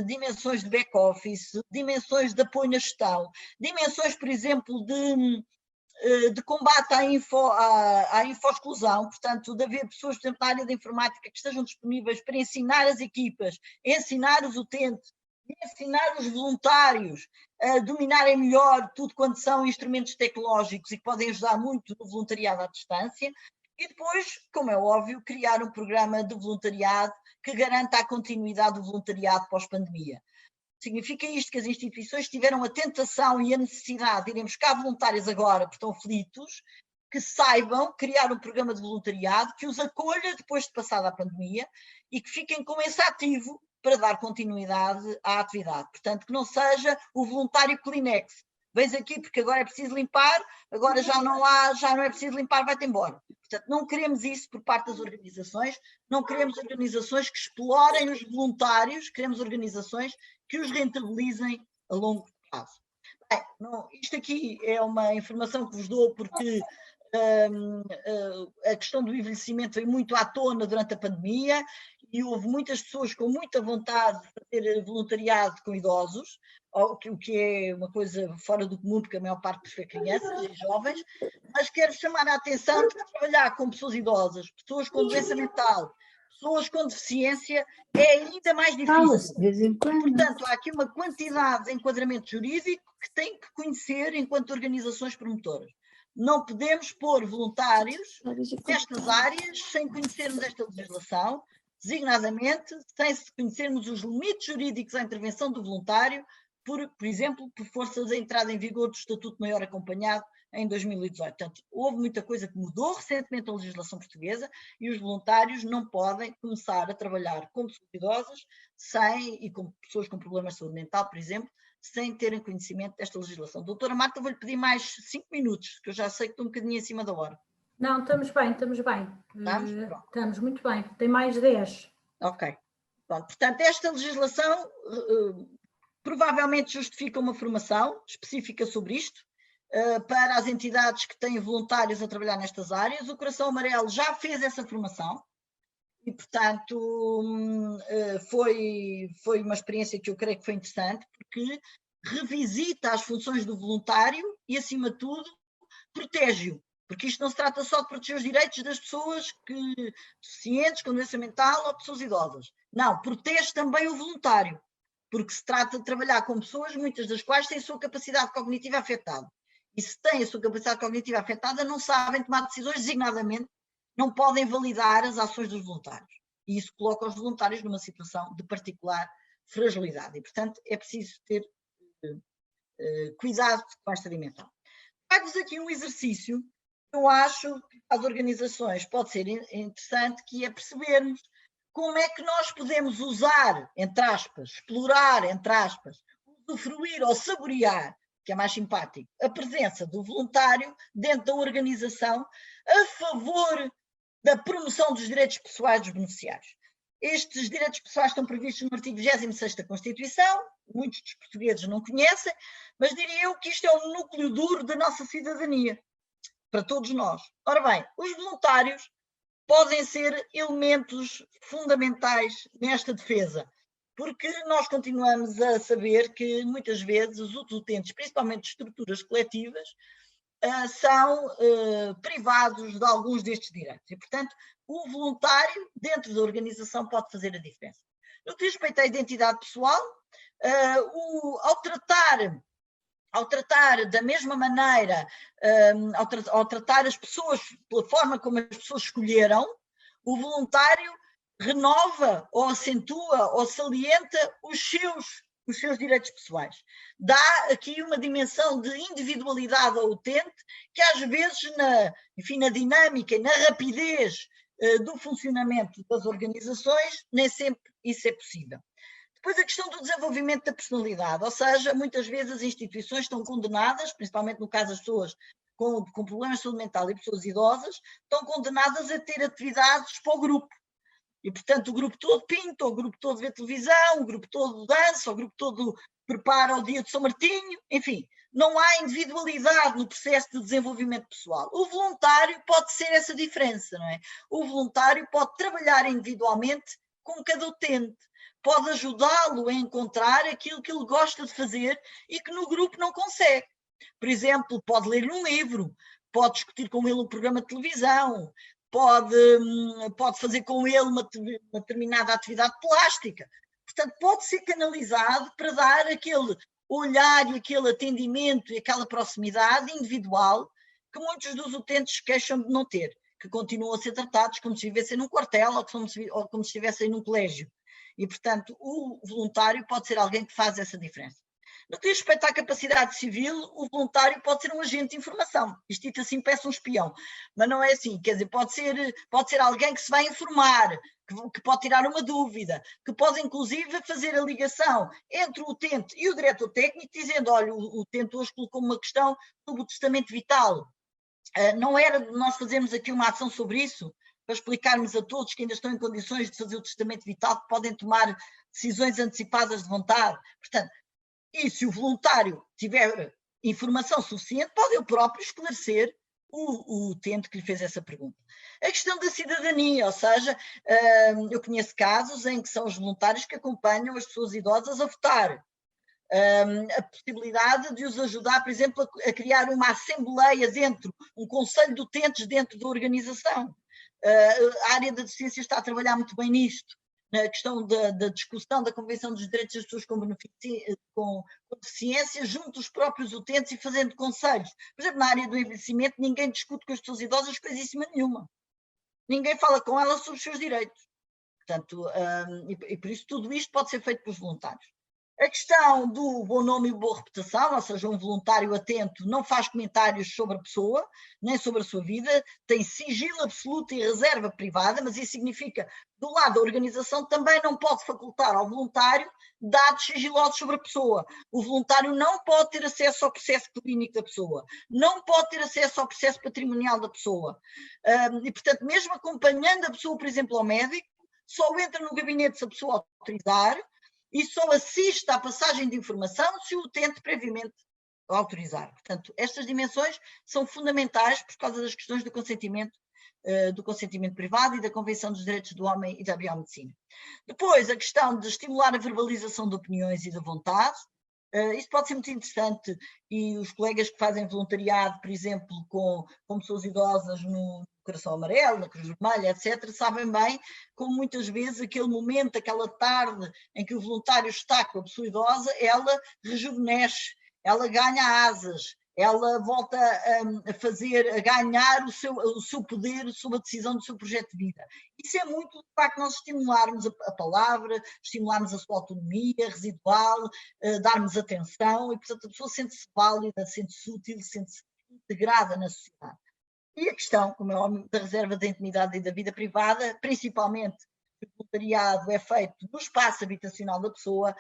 dimensões de back-office, dimensões de apoio na gestão, dimensões, por exemplo, de combate à info-exclusão, portanto, de haver pessoas, por exemplo, na área da informática que estejam disponíveis para ensinar as equipas, ensinar os utentes, ensinar os voluntários a dominarem melhor tudo quanto são instrumentos tecnológicos e que podem ajudar muito no voluntariado à distância. E depois, como é óbvio, criar um programa de voluntariado que garanta a continuidade do voluntariado pós-pandemia. Significa isto que as instituições tiveram a tentação e a necessidade de irem buscar voluntários agora, porque estão aflitos, que saibam criar um programa de voluntariado que os acolha depois de passada a pandemia e que fiquem com esse ativo para dar continuidade à atividade. Portanto, que não seja o voluntário Kleenex. Vens aqui porque agora é preciso limpar, agora já não é preciso limpar, vai-te embora. Portanto, não queremos isso por parte das organizações, não queremos organizações que explorem os voluntários, queremos organizações que os rentabilizem a longo prazo. Bem, isto aqui é uma informação que vos dou porque a questão do envelhecimento veio muito à tona durante a pandemia e houve muitas pessoas com muita vontade de fazer voluntariado com idosos, o que é uma coisa fora do comum, porque a maior parte foi crianças e jovens, mas quero chamar a atenção de que trabalhar com pessoas idosas, pessoas com doença mental, pessoas com deficiência, é ainda mais difícil. De vez em quando. Portanto, há aqui uma quantidade de enquadramento jurídico que tem que conhecer enquanto organizações promotoras. Não podemos pôr voluntários nestas áreas sem conhecermos esta legislação, designadamente sem conhecermos os limites jurídicos à intervenção do voluntário, por exemplo, por força da entrada em vigor do Estatuto Maior Acompanhado em 2018. Portanto, houve muita coisa que mudou recentemente a legislação portuguesa e os voluntários não podem começar a trabalhar com pessoas idosas e com pessoas com problemas de saúde mental, por exemplo, sem terem conhecimento desta legislação. Doutora Marta, vou-lhe pedir mais 5 minutos, que eu já sei que estou um bocadinho acima da hora. Não, estamos bem, estamos bem. Estamos muito bem, tem mais 10. Ok. Pronto. Portanto, esta legislação provavelmente justifica uma formação específica sobre isto, para as entidades que têm voluntários a trabalhar nestas áreas. O Coração Amarelo já fez essa formação e, portanto, foi uma experiência que eu creio que foi interessante, porque revisita as funções do voluntário e, acima de tudo, protege-o. Porque isto não se trata só de proteger os direitos das pessoas deficientes, com doença mental ou pessoas idosas. Não, protege também o voluntário, porque se trata de trabalhar com pessoas, muitas das quais têm a sua capacidade cognitiva afetada. E se têm a sua capacidade cognitiva afetada, não sabem tomar decisões, designadamente, não podem validar as ações dos voluntários. E isso coloca os voluntários numa situação de particular fragilidade. E, portanto, é preciso ter cuidado com esta dimensão. Trago-vos aqui um exercício que eu acho que as organizações pode ser interessante, que é percebermos como é que nós podemos usar, entre aspas, explorar, entre aspas, usufruir ou saborear, que é mais simpático, a presença do voluntário dentro da organização a favor da promoção dos direitos pessoais dos beneficiários. Estes direitos pessoais estão previstos no artigo 26º da Constituição, muitos dos portugueses não conhecem, mas diria eu que isto é o núcleo duro da nossa cidadania, para todos nós. Ora bem, os voluntários podem ser elementos fundamentais nesta defesa, porque nós continuamos a saber que muitas vezes os utentes, principalmente de estruturas coletivas, são privados de alguns destes direitos. E, portanto, o voluntário dentro da organização pode fazer a diferença. No que diz respeito à identidade pessoal, ao tratar da mesma maneira, ao tratar as pessoas pela forma como as pessoas escolheram, o voluntário renova ou acentua ou salienta os seus direitos pessoais. Dá aqui uma dimensão de individualidade ao utente que às vezes na dinâmica e na rapidez do funcionamento das organizações nem sempre isso é possível. Depois a questão do desenvolvimento da personalidade, ou seja, muitas vezes as instituições estão condenadas, principalmente no caso das pessoas com problemas de saúde mental e pessoas idosas, estão condenadas a ter atividades para o grupo. E, portanto, o grupo todo pinta, o grupo todo vê televisão, o grupo todo dança, o grupo todo prepara o dia de São Martinho, enfim, não há individualidade no processo de desenvolvimento pessoal. O voluntário pode ser essa diferença, não é? O voluntário pode trabalhar individualmente com cada utente, pode ajudá-lo a encontrar aquilo que ele gosta de fazer e que no grupo não consegue. Por exemplo, pode ler um livro, pode discutir com ele um programa de televisão, pode fazer com ele uma determinada atividade plástica. Portanto, pode ser canalizado para dar aquele olhar e aquele atendimento e aquela proximidade individual que muitos dos utentes queixam de não ter, que continuam a ser tratados como se vivessem num quartel ou como se estivessem num colégio. E, portanto, o voluntário pode ser alguém que faz essa diferença. No que diz respeito à capacidade civil, o voluntário pode ser um agente de informação. Isto dito assim parece um espião, mas não é assim. Quer dizer, pode ser alguém que se vai informar, que pode tirar uma dúvida, que pode inclusive fazer a ligação entre o utente e o diretor técnico, dizendo, olha, o utente hoje colocou uma questão sobre o testamento vital. Não era de nós fazermos aqui uma ação sobre isso, para explicarmos a todos que ainda estão em condições de fazer o testamento vital, que podem tomar decisões antecipadas de vontade. Portanto, e se o voluntário tiver informação suficiente, pode ele próprio esclarecer o utente que lhe fez essa pergunta. A questão da cidadania, ou seja, eu conheço casos em que são os voluntários que acompanham as pessoas idosas a votar. A possibilidade de os ajudar, por exemplo, a criar uma assembleia dentro, um conselho de utentes dentro da organização. A área da deficiência está a trabalhar muito bem nisto, na questão da discussão da Convenção dos Direitos das Pessoas com deficiência junto dos próprios utentes e fazendo conselhos. Por exemplo, na área do envelhecimento, ninguém discute com as pessoas idosas coisíssima nenhuma. Ninguém fala com elas sobre os seus direitos. Portanto, e por isso tudo isto pode ser feito pelos voluntários. A questão do bom nome e boa reputação, ou seja, um voluntário atento não faz comentários sobre a pessoa, nem sobre a sua vida, tem sigilo absoluto e reserva privada, mas isso significa, do lado da organização, também não pode facultar ao voluntário dados sigilosos sobre a pessoa. O voluntário não pode ter acesso ao processo clínico da pessoa, não pode ter acesso ao processo patrimonial da pessoa. E, portanto, mesmo acompanhando a pessoa, por exemplo, ao médico, só entra no gabinete se a pessoa autorizar, e só assiste à passagem de informação se o utente previamente autorizar. Portanto, estas dimensões são fundamentais por causa das questões do consentimento privado e da Convenção dos Direitos do Homem e da Biomedicina. Depois, a questão de estimular a verbalização de opiniões e de vontade. Isso pode ser muito interessante e os colegas que fazem voluntariado, por exemplo, com pessoas idosas no Coração Amarelo, na Cruz Vermelha, etc., sabem bem como muitas vezes aquele momento, aquela tarde em que o voluntário está com a pessoa idosa, ela rejuvenesce, ela ganha asas, ela volta a ganhar o seu poder sobre a decisão do seu projeto de vida. Isso é muito de facto nós estimularmos a palavra, estimularmos a sua autonomia residual, darmos atenção e, portanto, a pessoa sente-se válida, sente-se útil, sente-se integrada na sociedade. E a questão, como é óbvio, da reserva da intimidade e da vida privada, principalmente o voluntariado é feito no espaço habitacional da pessoa,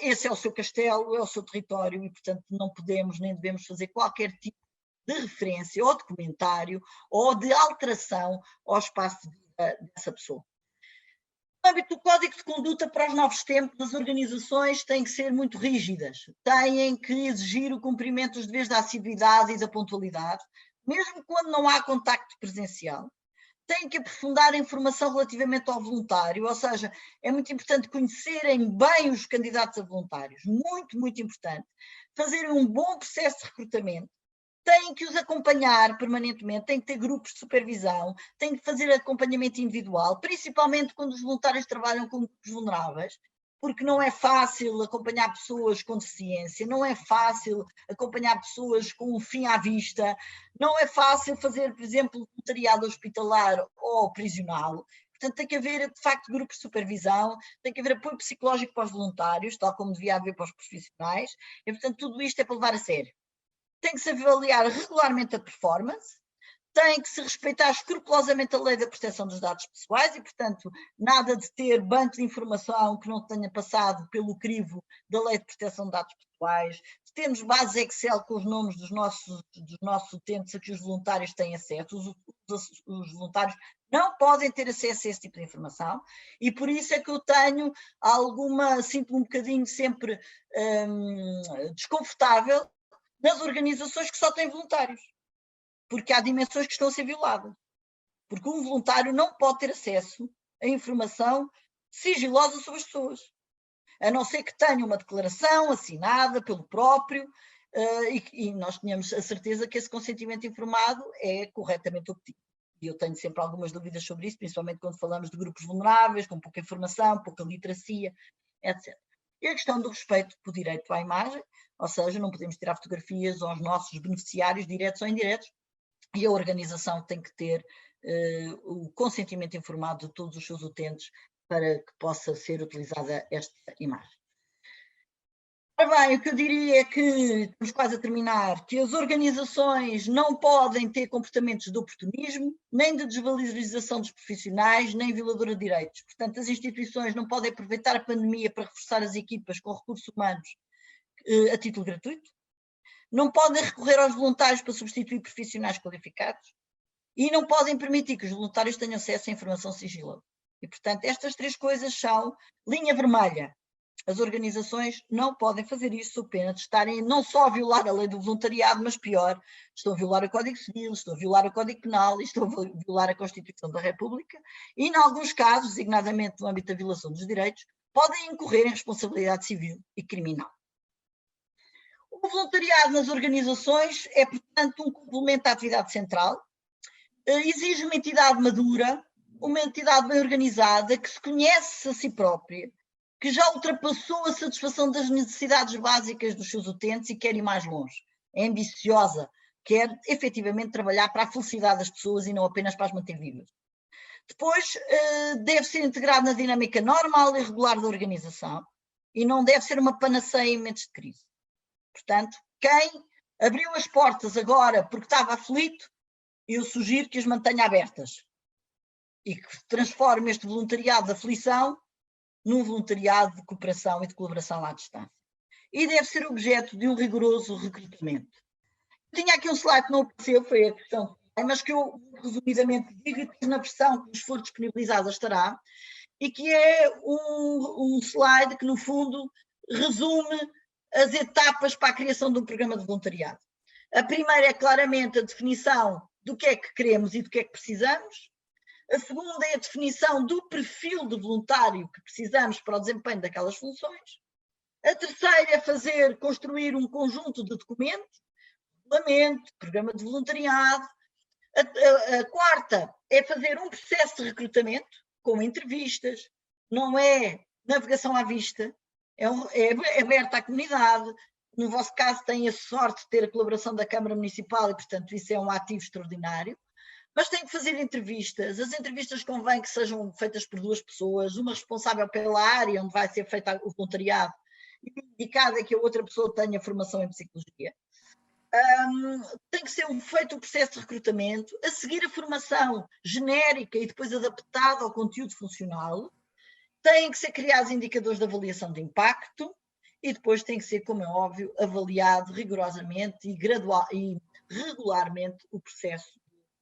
esse é o seu castelo, é o seu território e, portanto, não podemos nem devemos fazer qualquer tipo de referência ou de comentário ou de alteração ao espaço de vida dessa pessoa. No âmbito do Código de Conduta para os novos tempos, as organizações têm que ser muito rígidas, têm que exigir o cumprimento dos deveres da assiduidade e da pontualidade, mesmo quando não há contacto presencial. Têm que aprofundar a informação relativamente ao voluntário, ou seja, é muito importante conhecerem bem os candidatos a voluntários, muito, muito importante. Fazerem um bom processo de recrutamento, têm que os acompanhar permanentemente, têm que ter grupos de supervisão, têm que fazer acompanhamento individual, principalmente quando os voluntários trabalham com grupos vulneráveis, porque não é fácil acompanhar pessoas com deficiência, não é fácil acompanhar pessoas com um fim à vista, não é fácil fazer, por exemplo, voluntariado hospitalar ou prisional. Portanto, tem que haver, de facto, grupos de supervisão, tem que haver apoio psicológico para os voluntários, tal como devia haver para os profissionais, e, portanto, tudo isto é para levar a sério. Tem que se avaliar regularmente a performance, tem que se respeitar escrupulosamente a lei da proteção dos dados pessoais e, portanto, nada de ter banco de informação que não tenha passado pelo crivo da lei de proteção de dados pessoais, temos bases Excel com os nomes dos nossos utentes a que os voluntários têm acesso, os voluntários não podem ter acesso a esse tipo de informação e por isso é que eu tenho sinto-me um bocadinho sempre desconfortável nas organizações que só têm voluntários. Porque há dimensões que estão a ser violadas. Porque um voluntário não pode ter acesso a informação sigilosa sobre as pessoas, a não ser que tenha uma declaração assinada pelo próprio e nós tenhamos a certeza que esse consentimento informado é corretamente obtido. E eu tenho sempre algumas dúvidas sobre isso, principalmente quando falamos de grupos vulneráveis, com pouca informação, pouca literacia, etc. E a questão do respeito pelo direito à imagem, ou seja, não podemos tirar fotografias aos nossos beneficiários, diretos ou indiretos, e a organização tem que ter o consentimento informado de todos os seus utentes para que possa ser utilizada esta imagem. Ora bem, o que eu diria é que, estamos quase a terminar, que as organizações não podem ter comportamentos de oportunismo, nem de desvalorização dos profissionais, nem violadora de direitos. Portanto, as instituições não podem aproveitar a pandemia para reforçar as equipas com recursos humanos a título gratuito, não podem recorrer aos voluntários para substituir profissionais qualificados e não podem permitir que os voluntários tenham acesso à informação sigilosa. E, portanto, estas três coisas são linha vermelha. As organizações não podem fazer isso sob pena de estarem não só a violar a lei do voluntariado, mas pior, estão a violar o Código Civil, estão a violar o Código Penal e estão a violar a Constituição da República e, em alguns casos, designadamente no âmbito da violação dos direitos, podem incorrer em responsabilidade civil e criminal. O voluntariado nas organizações é, portanto, um complemento à atividade central, exige uma entidade madura, uma entidade bem organizada, que se conhece a si própria, que já ultrapassou a satisfação das necessidades básicas dos seus utentes e quer ir mais longe. É ambiciosa, quer efetivamente trabalhar para a felicidade das pessoas e não apenas para as manter vivas. Depois, deve ser integrado na dinâmica normal e regular da organização e não deve ser uma panaceia em momentos de crise. Portanto, quem abriu as portas agora porque estava aflito, eu sugiro que as mantenha abertas e que transforme este voluntariado de aflição num voluntariado de cooperação e de colaboração à distância. E deve ser objeto de um rigoroso recrutamento. Tinha aqui um slide que não apareceu, foi a questão, mas que eu resumidamente digo que na versão que nos for disponibilizada estará, e que é um slide que no fundo resume as etapas para a criação de um programa de voluntariado. A primeira é claramente a definição do que é que queremos e do que é que precisamos. A segunda é a definição do perfil de voluntário que precisamos para o desempenho daquelas funções. A terceira é construir um conjunto de documentos, regulamento, programa de voluntariado. A quarta é fazer um processo de recrutamento com entrevistas, não é navegação à vista, é aberta à comunidade. No vosso caso tem a sorte de ter a colaboração da Câmara Municipal e, portanto, isso é um ativo extraordinário. Mas tem que fazer entrevistas. As entrevistas convém que sejam feitas por duas pessoas, uma responsável pela área onde vai ser feito o voluntariado e indicada que a outra pessoa tenha formação em psicologia. Tem que ser feito o processo de recrutamento, a seguir a formação genérica e depois adaptada ao conteúdo funcional. Têm que ser criados indicadores de avaliação de impacto e depois tem que ser, como é óbvio, avaliado rigorosamente e regularmente o processo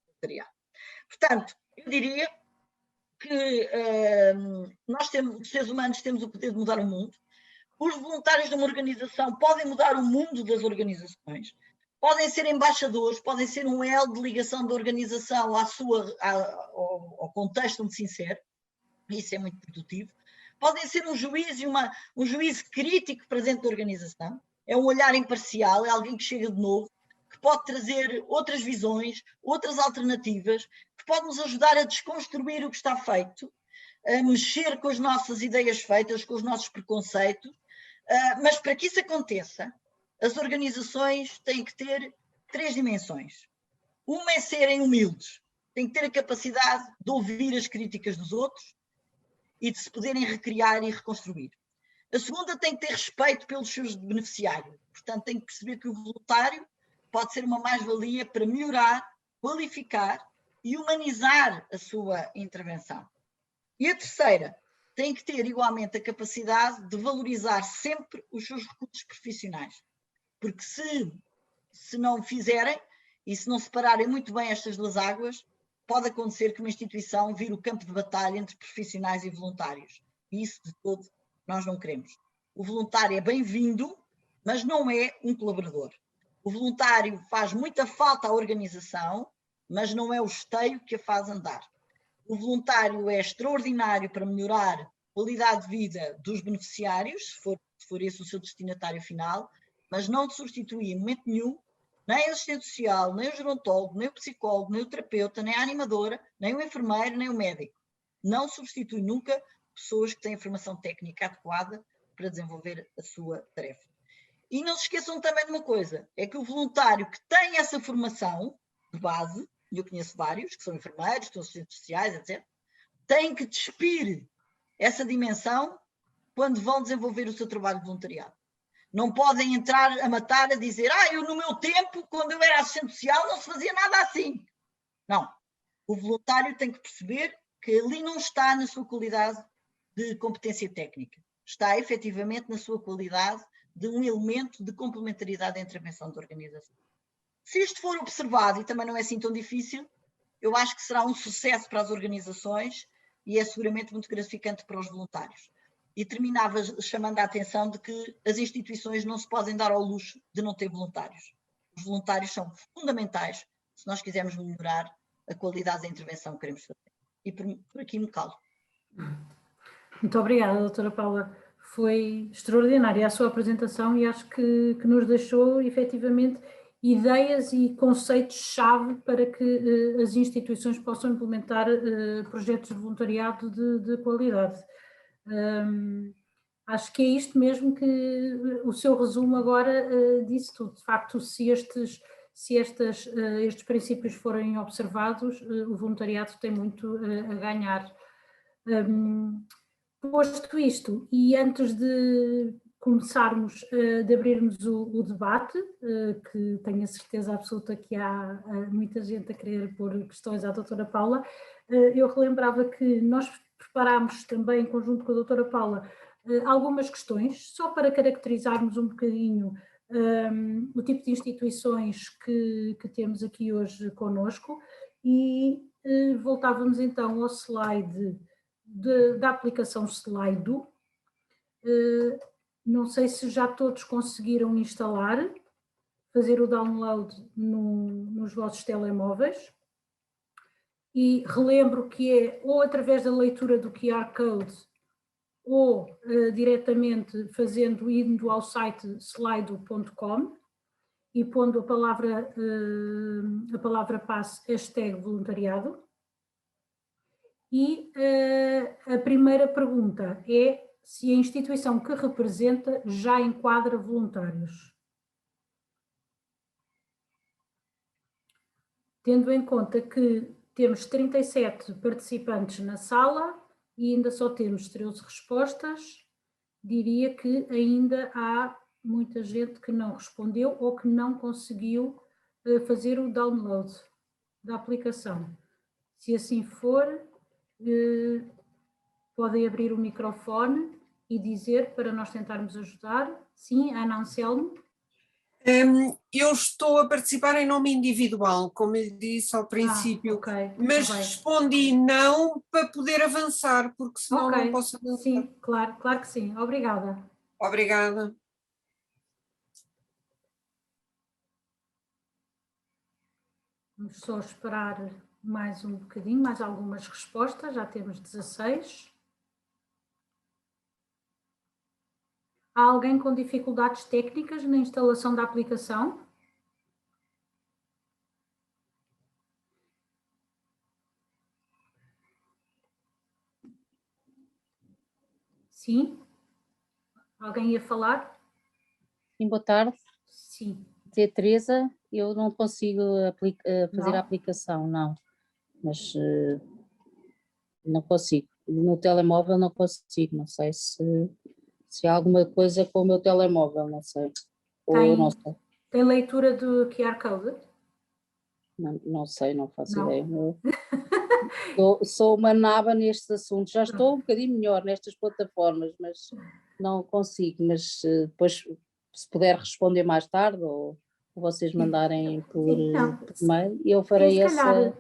voluntariado. Portanto, eu diria que nós temos, seres humanos, temos o poder de mudar o mundo. Os voluntários de uma organização podem mudar o mundo das organizações, podem ser embaixadores, podem ser um elo de ligação da organização ao contexto onde se insere, isso é muito produtivo. Podem ser um juiz e um juiz crítico presente da organização, é um olhar imparcial, é alguém que chega de novo, que pode trazer outras visões, outras alternativas, que pode nos ajudar a desconstruir o que está feito, a mexer com as nossas ideias feitas, com os nossos preconceitos, mas para que isso aconteça, as organizações têm que ter 3 dimensões. Uma é serem humildes, têm que ter a capacidade de ouvir as críticas dos outros e de se poderem recriar e reconstruir. A segunda tem que ter respeito pelos seus beneficiários, portanto tem que perceber que o voluntário pode ser uma mais-valia para melhorar, qualificar e humanizar a sua intervenção. E a terceira, tem que ter igualmente a capacidade de valorizar sempre os seus recursos profissionais, porque se não fizerem e se não separarem muito bem estas duas águas, pode acontecer que uma instituição vire o campo de batalha entre profissionais e voluntários. E isso de todo nós não queremos. O voluntário é bem-vindo, mas não é um colaborador. O voluntário faz muita falta à organização, mas não é o esteio que a faz andar. O voluntário é extraordinário para melhorar a qualidade de vida dos beneficiários, se for esse o seu destinatário final, mas não substitui em momento nenhum nem o assistente social, nem o gerontólogo, nem o psicólogo, nem o terapeuta, nem a animadora, nem o enfermeiro, nem o médico. Não substitui nunca pessoas que têm a formação técnica adequada para desenvolver a sua tarefa. E não se esqueçam também de uma coisa, é que o voluntário que tem essa formação de base, e eu conheço vários, que são enfermeiros, que são assistentes sociais, etc., tem que despir essa dimensão quando vão desenvolver o seu trabalho de voluntariado. Não podem entrar a matar, a dizer, eu no meu tempo, quando eu era assistente social, não se fazia nada assim. Não. O voluntário tem que perceber que ali não está na sua qualidade de competência técnica. Está efetivamente na sua qualidade de um elemento de complementaridade da intervenção da organização. Se isto for observado, e também não é assim tão difícil, eu acho que será um sucesso para as organizações e é seguramente muito gratificante para os voluntários. E terminava chamando a atenção de que as instituições não se podem dar ao luxo de não ter voluntários. Os voluntários são fundamentais se nós quisermos melhorar a qualidade da intervenção que queremos fazer. E por aqui me calo. Muito obrigada, doutora Paula. Foi extraordinária a sua apresentação e acho que nos deixou efetivamente ideias e conceitos-chave para que as instituições possam implementar projetos de voluntariado de qualidade. Acho que é isto mesmo que o seu resumo agora disse tudo. De facto, se estes princípios forem observados, o voluntariado tem muito a ganhar. Posto isto, e antes de começarmos, de abrirmos o debate, que tenho a certeza absoluta que há muita gente a querer pôr questões à doutora Paula, eu relembrava que nós preparámos também, em conjunto com a doutora Paula, algumas questões, só para caracterizarmos um bocadinho o tipo de instituições que temos aqui hoje connosco, e voltávamos então ao slide da aplicação Slido. Não sei se já todos conseguiram instalar, fazer o download nos vossos telemóveis, e relembro que é ou através da leitura do QR Code ou diretamente indo ao site slido.com e pondo a palavra passe #voluntariado. E a primeira pergunta é se a instituição que representa já enquadra voluntários. Tendo em conta que temos 37 participantes na sala e ainda só temos 13 respostas, diria que ainda há muita gente que não respondeu ou que não conseguiu fazer o download da aplicação. Se assim for, podem abrir o microfone e dizer para nós tentarmos ajudar. Sim, Ana Anselmo? Eu estou a participar em nome individual, como eu disse ao princípio, okay, mas respondi não para poder avançar, porque senão não posso avançar. Sim, claro que sim. Obrigada. Obrigada. Vamos só esperar mais um bocadinho, mais algumas respostas, já temos 16. Há alguém com dificuldades técnicas na instalação da aplicação? Sim? Alguém ia falar? Sim, boa tarde. Sim. É Teresa, eu não consigo fazer a aplicação, não, mas não consigo. No telemóvel não consigo, não sei se há alguma coisa com o meu telemóvel, não sei. Não sei. Tem leitura do QR Code? Não sei, não faço ideia. Sou uma naba nestes assuntos, já estou um bocadinho melhor nestas plataformas, mas não consigo, mas depois se puder responder mais tarde ou vocês mandarem por e-mail, eu farei essa...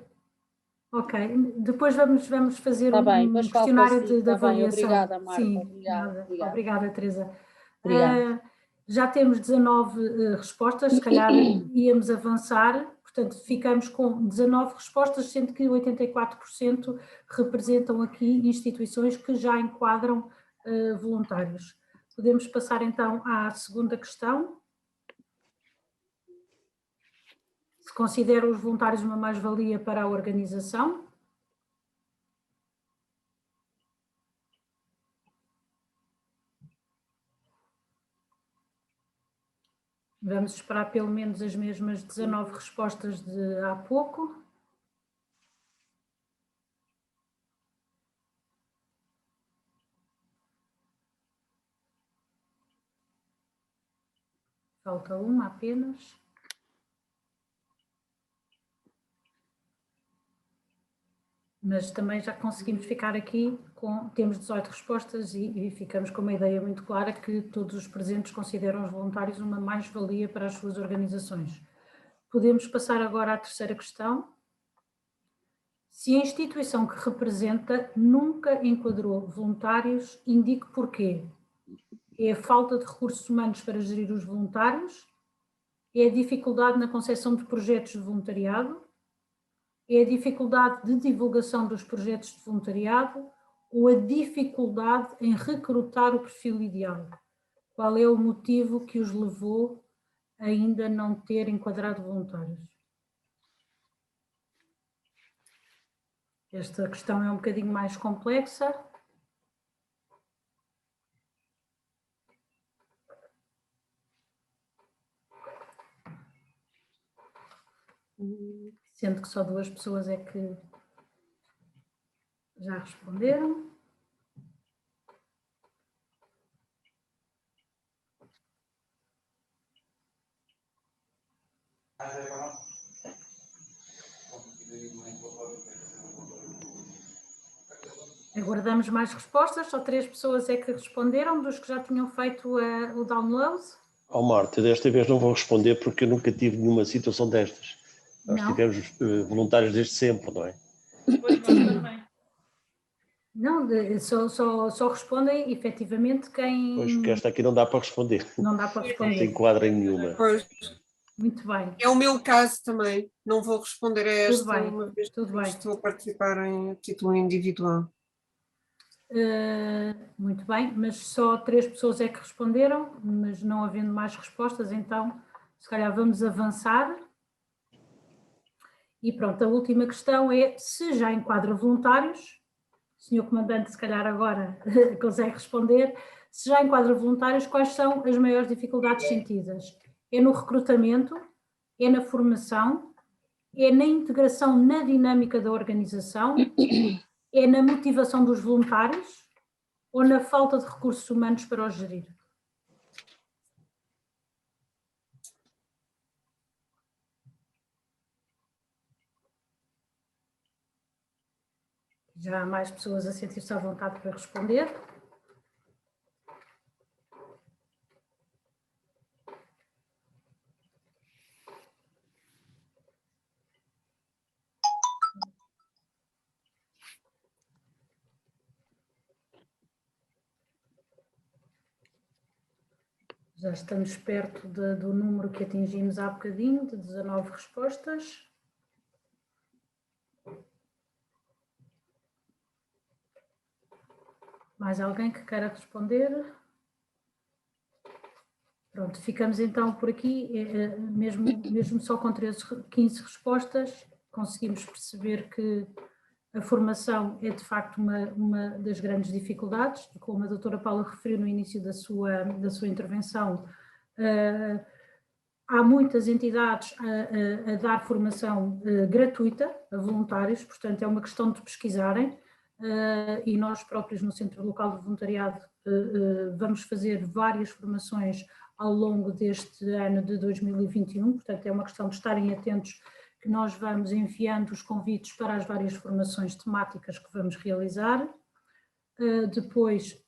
Ok, depois vamos fazer bem, um questionário de avaliação. Obrigada, Marta. Sim, obrigada, Teresa. Já temos 19 respostas, se calhar íamos avançar, portanto ficamos com 19 respostas, sendo que 84% representam aqui instituições que já enquadram voluntários. Podemos passar então à segunda questão. Se considera os voluntários uma mais-valia para a organização? Vamos esperar pelo menos as mesmas 19 respostas de há pouco. Falta uma apenas. Mas também já conseguimos ficar aqui temos 18 respostas e ficamos com uma ideia muito clara que todos os presentes consideram os voluntários uma mais-valia para as suas organizações. Podemos passar agora à terceira questão. Se a instituição que representa nunca enquadrou voluntários, indique porquê. É a falta de recursos humanos para gerir os voluntários? É a dificuldade na concepção de projetos de voluntariado? É a dificuldade de divulgação dos projetos de voluntariado? Ou a dificuldade em recrutar o perfil ideal? Qual é o motivo que os levou a ainda não ter enquadrado voluntários? Esta questão é um bocadinho mais complexa. Sendo que só 2 pessoas é que já responderam. Aguardamos mais respostas, só 3 pessoas é que responderam, dos que já tinham feito o download. Marta, desta vez não vou responder porque eu nunca tive nenhuma situação destas. Nós Não. tivemos voluntários desde sempre, não é? Pois nós também. Não, só respondem efetivamente quem... Pois, porque esta aqui não dá para responder. Não dá para Não se responder. enquadra em nenhuma. Pois, Muito bem. é o meu caso também. Não vou responder a esta, Tudo bem, uma vez tudo que bem. estou a participar em título individual. Muito bem, mas só 3 pessoas é que responderam, mas não havendo mais respostas, então se calhar vamos avançar. E pronto, a última questão é se já enquadra voluntários. O senhor comandante se calhar agora consegue responder. Se já enquadra voluntários, quais são as maiores dificuldades sentidas? É no recrutamento? É na formação? É na integração na dinâmica da organização? É na motivação dos voluntários? Ou na falta de recursos humanos para os gerir? Já há mais pessoas a sentir-se à vontade para responder. Já estamos perto do número que atingimos há bocadinho, de 19 respostas. Mais alguém que queira responder? Pronto, ficamos então por aqui, mesmo só com 15 respostas, conseguimos perceber que a formação é de facto uma das grandes dificuldades, e como a doutora Paula referiu no início da sua intervenção, há muitas entidades a dar formação gratuita a voluntários, portanto é uma questão de pesquisarem, e nós próprios no Centro Local de Voluntariado vamos fazer várias formações ao longo deste ano de 2021, portanto é uma questão de estarem atentos que nós vamos enviando os convites para as várias formações temáticas que vamos realizar. Depois,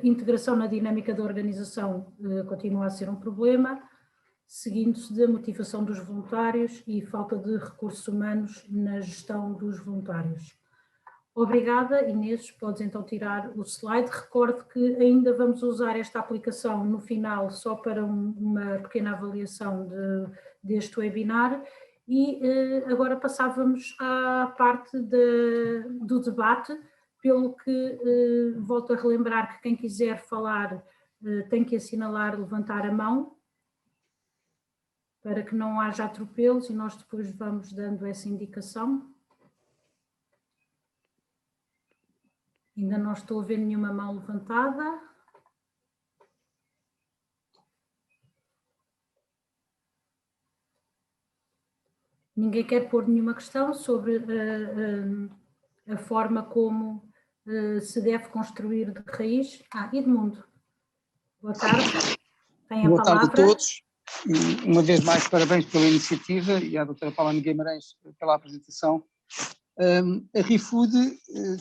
integração na dinâmica da organização continua a ser um problema, seguindo-se da motivação dos voluntários e falta de recursos humanos na gestão dos voluntários. Obrigada, Inês, podes então tirar o slide. Recordo que ainda vamos usar esta aplicação no final só para uma pequena avaliação deste webinar e agora passávamos à parte do debate, pelo que volto a relembrar que quem quiser falar tem que assinalar, levantar a mão, para que não haja atropelos e nós depois vamos dando essa indicação. Ainda não estou a ver nenhuma mão levantada. Ninguém quer pôr nenhuma questão sobre a forma como se deve construir de raiz. Edmundo, boa tarde. Tem a boa palavra. Boa tarde a todos. Uma vez mais, parabéns pela iniciativa e à doutora Paula Guimarães pela apresentação. A ReFood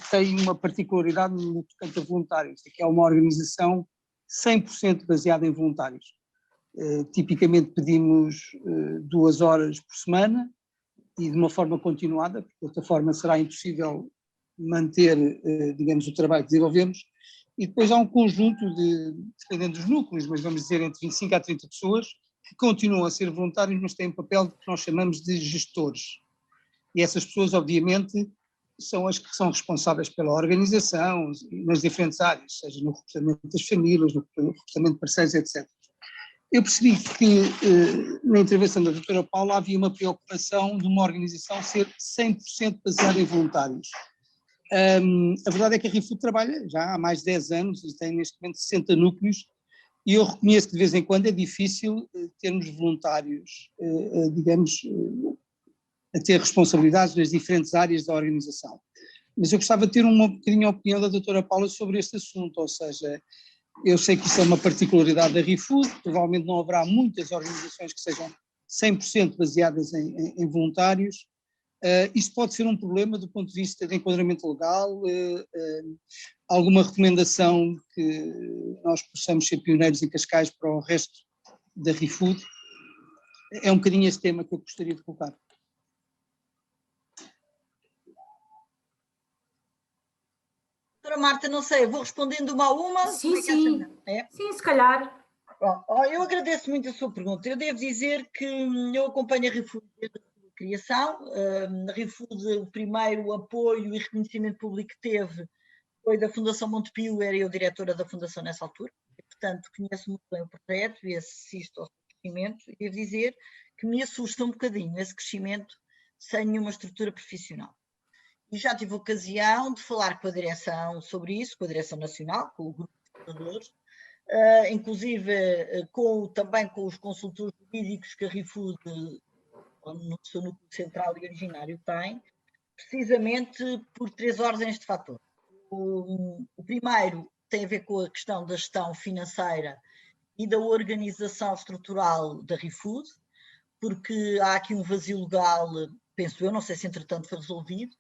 tem uma particularidade no tocante a voluntários, que é uma organização 100% baseada em voluntários. Tipicamente pedimos 2 horas por semana, e de uma forma continuada, porque de outra forma será impossível manter, digamos, o trabalho que desenvolvemos. E depois há um conjunto dependendo dos núcleos, mas vamos dizer entre 25 a 30 pessoas, que continuam a ser voluntários, mas têm um papel que nós chamamos de gestores. E essas pessoas, obviamente, são as que são responsáveis pela organização nas diferentes áreas, seja no recrutamento das famílias, no recrutamento de parceiros, etc. Eu percebi que na intervenção da doutora Paula havia uma preocupação de uma organização ser 100% baseada em voluntários. A verdade é que a ReFood trabalha já há mais de 10 anos e tem neste momento 60 núcleos, e eu reconheço que de vez em quando é difícil termos voluntários, digamos, a ter responsabilidades nas diferentes áreas da organização. Mas eu gostava de ter uma bocadinho a opinião da doutora Paula sobre este assunto, ou seja, eu sei que isso é uma particularidade da ReFood, provavelmente não haverá muitas organizações que sejam 100% baseadas em voluntários. Isto pode ser um problema do ponto de vista de enquadramento legal, alguma recomendação que nós possamos ser pioneiros em Cascais para o resto da ReFood? É um bocadinho esse tema que eu gostaria de colocar. Doutora Marta, não sei, vou respondendo uma a uma. Sim, sim. Sim, se calhar. Bom, eu agradeço muito a sua pergunta. Eu devo dizer que eu acompanho a ReFood desde a sua criação. A ReFood, o primeiro apoio e reconhecimento público que teve foi da Fundação Montepio, era eu diretora da Fundação nessa altura, e, portanto, conheço muito bem o projeto e assisto ao seu crescimento, e devo dizer que me assusta um bocadinho esse crescimento sem nenhuma estrutura profissional. E já tive a ocasião de falar com a direção sobre isso, com a direção nacional, com o grupo de fundadores, inclusive também com os consultores jurídicos que a ReFood, no seu núcleo central e originário, tem, precisamente por 3 ordens de fator. O primeiro tem a ver com a questão da gestão financeira e da organização estrutural da ReFood, porque há aqui um vazio legal, penso eu, não sei se entretanto foi resolvido,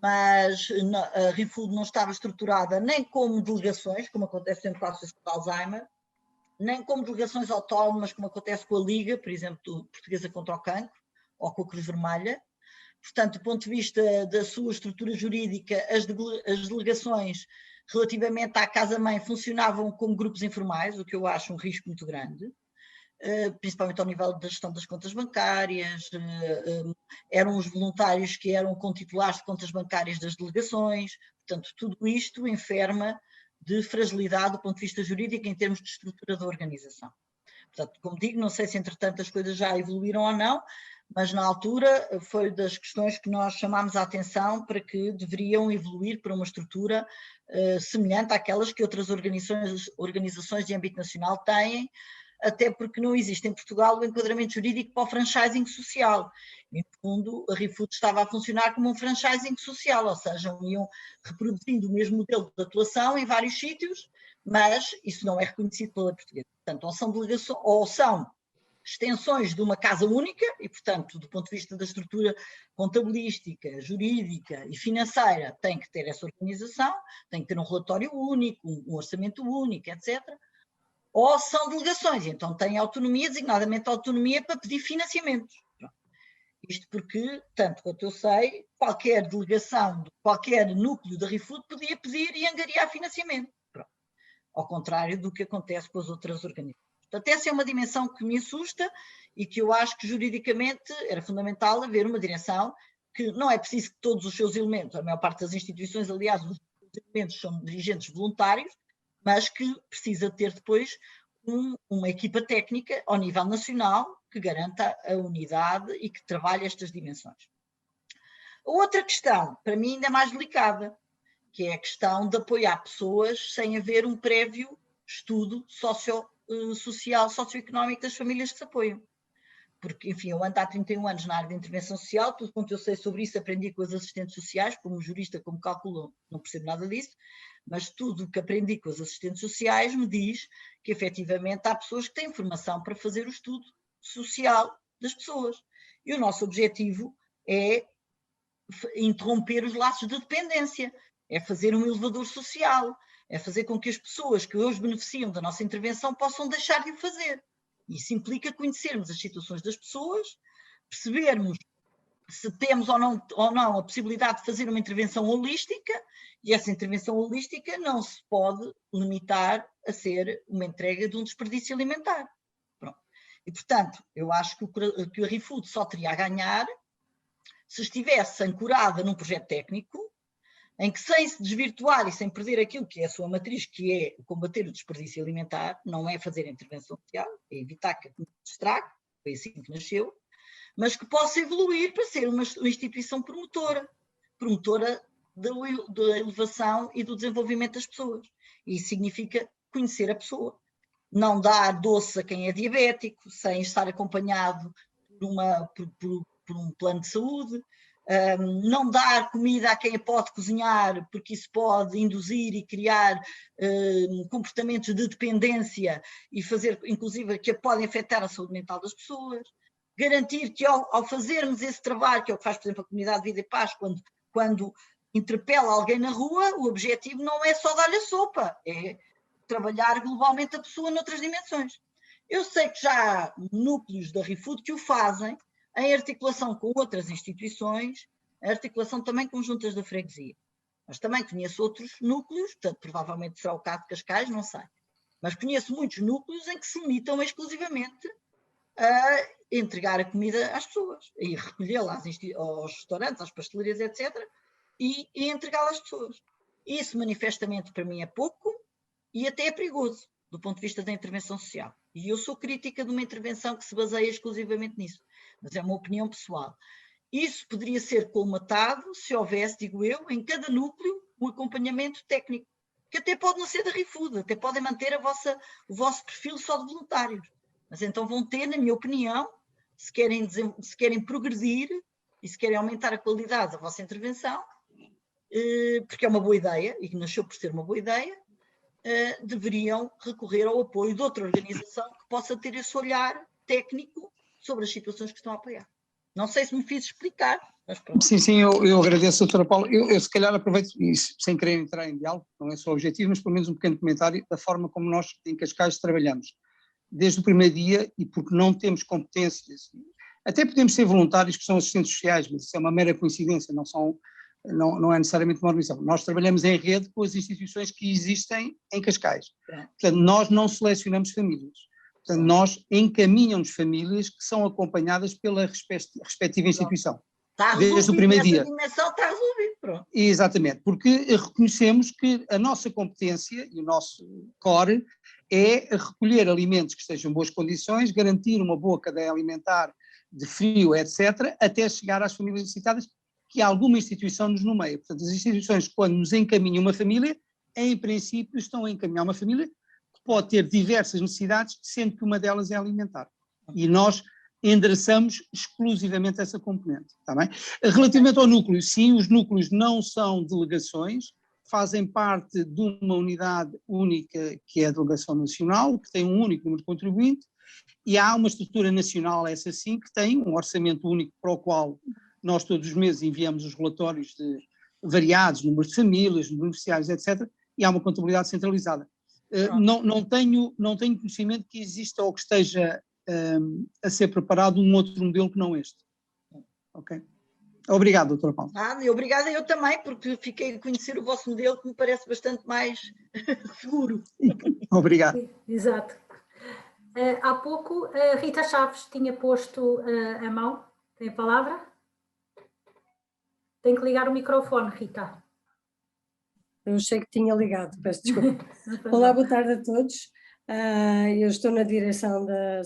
mas a ReFood não estava estruturada nem como delegações, como acontece sempre com a Associação de Alzheimer, nem como delegações autónomas, como acontece com a Liga, por exemplo, Portuguesa contra o Cancro, ou com a Cruz Vermelha. Portanto, do ponto de vista da sua estrutura jurídica, as delegações relativamente à casa-mãe funcionavam como grupos informais, o que eu acho um risco muito grande, principalmente ao nível da gestão das contas bancárias, eram os voluntários que eram contitulares de contas bancárias das delegações, portanto, tudo isto enferma de fragilidade do ponto de vista jurídico em termos de estrutura da organização. Portanto, como digo, não sei se entretanto as coisas já evoluíram ou não, mas na altura foi das questões que nós chamámos a atenção para que deveriam evoluir para uma estrutura semelhante àquelas que outras organizações de âmbito nacional têm, até porque não existe em Portugal o enquadramento jurídico para o franchising social. E, no fundo, a ReFood estava a funcionar como um franchising social, ou seja, iam reproduzindo o mesmo modelo de atuação em vários sítios, mas isso não é reconhecido pela portuguesa. Portanto, ou são extensões de uma casa única e, portanto, do ponto de vista da estrutura contabilística, jurídica e financeira, tem que ter essa organização, tem que ter um relatório único, um orçamento único, etc., ou são delegações, então têm autonomia, designadamente autonomia para pedir financiamentos. Isto porque, tanto quanto eu sei, qualquer delegação, qualquer núcleo da ReFood podia pedir e angariar financiamento. Pronto. Ao contrário do que acontece com as outras organizações. Portanto, essa é uma dimensão que me assusta e que eu acho que juridicamente era fundamental haver uma direção que não é preciso que todos os seus elementos, a maior parte das instituições, aliás, os elementos são dirigentes voluntários, mas que precisa ter depois uma equipa técnica ao nível nacional que garanta a unidade e que trabalhe estas dimensões. A outra questão, para mim ainda mais delicada, que é a questão de apoiar pessoas sem haver um prévio estudo social, socioeconómico das famílias que se apoiam. Porque, enfim, eu ando há 31 anos na área de intervenção social, tudo quanto eu sei sobre isso aprendi com as assistentes sociais, como jurista, como cálculo, não percebo nada disso, mas tudo o que aprendi com as assistentes sociais me diz que, efetivamente, há pessoas que têm formação para fazer o estudo social das pessoas. E o nosso objetivo é interromper os laços de dependência, é fazer um elevador social, é fazer com que as pessoas que hoje beneficiam da nossa intervenção possam deixar de o fazer. Isso implica conhecermos as situações das pessoas, percebermos se temos ou não a possibilidade de fazer uma intervenção holística, e essa intervenção holística não se pode limitar a ser uma entrega de um desperdício alimentar. Pronto. E, portanto, eu acho que a ReFood só teria a ganhar se estivesse ancorada num projeto técnico, em que, sem se desvirtuar e sem perder aquilo que é a sua matriz, que é combater o desperdício alimentar, não é fazer a intervenção social, é evitar que a comida se estrague, foi assim que nasceu, mas que possa evoluir para ser uma instituição promotora da elevação e do desenvolvimento das pessoas. E isso significa conhecer a pessoa. Não dar doce a quem é diabético, sem estar acompanhado por um plano de saúde, não dar comida a quem pode cozinhar, porque isso pode induzir e criar comportamentos de dependência e fazer, inclusive, que podem afetar a saúde mental das pessoas. Garantir que ao fazermos esse trabalho, que é o que faz, por exemplo, a Comunidade Vida e Paz, quando interpela alguém na rua, o objetivo não é só dar-lhe a sopa, é trabalhar globalmente a pessoa noutras dimensões. Eu sei que já há núcleos da ReFood que o fazem, em articulação com outras instituições, em articulação também com juntas da freguesia. Mas também conheço outros núcleos, portanto, provavelmente será o caso de Cascais, não sei. Mas conheço muitos núcleos em que se limitam exclusivamente a entregar a comida às pessoas, e recolhê-la aos restaurantes, às pastelarias, etc., e entregá-la às pessoas. Isso, manifestamente, para mim é pouco e até é perigoso, do ponto de vista da intervenção social. E eu sou crítica de uma intervenção que se baseia exclusivamente nisso, mas é uma opinião pessoal. Isso poderia ser colmatado se houvesse, digo eu, em cada núcleo um acompanhamento técnico, que até pode não ser da ReFood, até podem manter o vosso perfil só de voluntários, mas então vão ter, na minha opinião, se querem progredir e se querem aumentar a qualidade da vossa intervenção, porque é uma boa ideia, e que nasceu por ser uma boa ideia, deveriam recorrer ao apoio de outra organização que possa ter esse olhar técnico sobre as situações que estão a apoiar. Não sei se me fiz explicar, mas pronto. Sim, eu agradeço, doutora Paula. Eu se calhar aproveito, isso, sem querer entrar em diálogo, não é só o objetivo, mas pelo menos um pequeno comentário da forma como nós em Cascais trabalhamos. Desde o primeiro dia, e porque não temos competências, até podemos ser voluntários que são assistentes sociais, mas isso é uma mera coincidência, não é necessariamente uma organização. Nós trabalhamos em rede com as instituições que existem em Cascais. Portanto, nós não selecionamos famílias. Portanto, nós encaminhamos famílias que são acompanhadas pela respectiva instituição. Está desde o primeiro dia. Essa dimensão está resolvida, pronto. Exatamente, porque reconhecemos que a nossa competência e o nosso core é recolher alimentos que estejam em boas condições, garantir uma boa cadeia alimentar de frio, etc., até chegar às famílias necessitadas, que alguma instituição nos nomeia. Portanto, as instituições, quando nos encaminham uma família, em princípio estão a encaminhar uma família que pode ter diversas necessidades, sendo que uma delas é alimentar. E nós endereçamos exclusivamente essa componente, está bem? Relativamente ao núcleo, sim, os núcleos não são delegações, fazem parte de uma unidade única que é a Delegação Nacional, que tem um único número de contribuinte, e há uma estrutura nacional, essa sim, que tem um orçamento único para o qual nós todos os meses enviamos os relatórios de variados, número de famílias, de beneficiários, etc., e há uma contabilidade centralizada. Não tenho conhecimento que exista ou que esteja a ser preparado um outro modelo que não este. Ok? Obrigado, doutora Paula. Obrigada eu também, porque fiquei a conhecer o vosso modelo que me parece bastante mais seguro. Obrigado. Exato. Há pouco a Rita Chaves tinha posto a mão. Tem a palavra? Tem que ligar o microfone, Rita. Eu achei que tinha ligado, peço desculpa. Olá, boa tarde a todos. Eu estou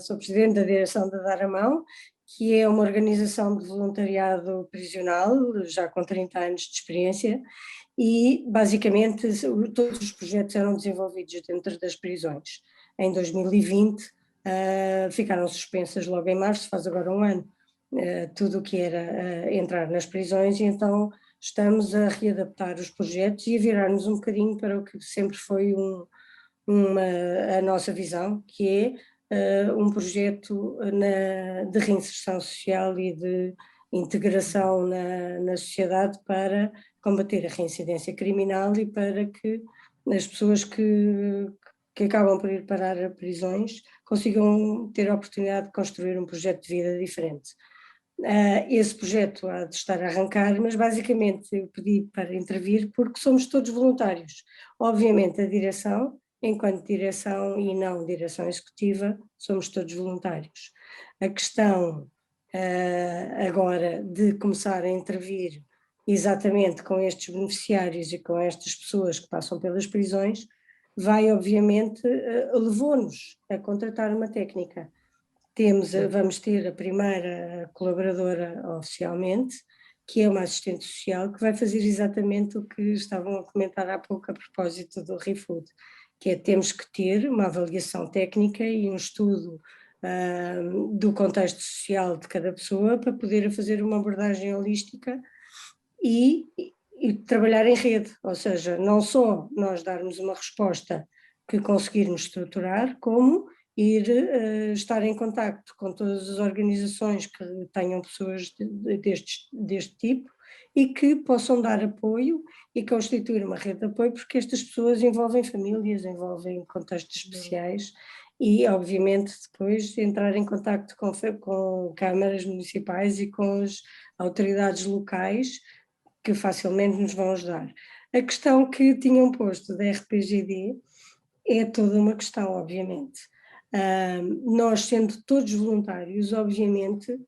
sou presidente da direção da Dar a Mão, que é uma organização de voluntariado prisional, já com 30 anos de experiência, e basicamente todos os projetos eram desenvolvidos dentro das prisões. Em 2020 ficaram suspensas logo em março, faz agora um ano, tudo o que era entrar nas prisões, e então estamos a readaptar os projetos e a virar-nos um bocadinho para o que sempre foi a nossa visão, que é um projeto de reinserção social e de integração na sociedade para combater a reincidência criminal e para que as pessoas que acabam por ir parar a prisões consigam ter a oportunidade de construir um projeto de vida diferente. Esse projeto há de estar a arrancar, mas basicamente eu pedi para intervir porque somos todos voluntários. Obviamente a direção, enquanto direção e não direção executiva, somos todos voluntários. A questão agora de começar a intervir exatamente com estes beneficiários e com estas pessoas que passam pelas prisões, obviamente, levou-nos a contratar uma técnica. Vamos ter a primeira colaboradora oficialmente, que é uma assistente social, que vai fazer exatamente o que estavam a comentar há pouco a propósito do ReFood, que é temos que ter uma avaliação técnica e um estudo do contexto social de cada pessoa para poder fazer uma abordagem holística e trabalhar em rede, ou seja, não só nós darmos uma resposta que conseguirmos estruturar, como estar em contacto com todas as organizações que tenham pessoas deste tipo e que possam dar apoio e constituir uma rede de apoio, porque estas pessoas envolvem famílias, envolvem contextos especiais e, obviamente, depois entrar em contacto com câmaras municipais e com as autoridades locais que facilmente nos vão ajudar. A questão que tinham posto da RPGD é toda uma questão, obviamente. Nós, sendo todos voluntários, obviamente,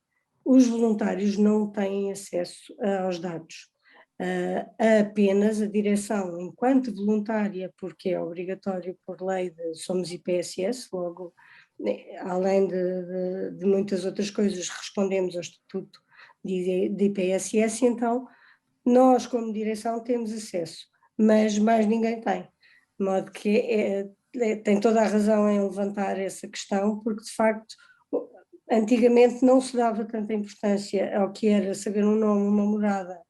os voluntários não têm acesso aos dados. Apenas a direção, enquanto voluntária, porque é obrigatório por lei, somos IPSS, logo, além de muitas outras coisas, respondemos ao Estatuto de IPSS, então nós, como direção, temos acesso, mas mais ninguém tem, de modo que tem toda a razão em levantar essa questão, porque de facto antigamente não se dava tanta importância ao que era saber um nome, uma morada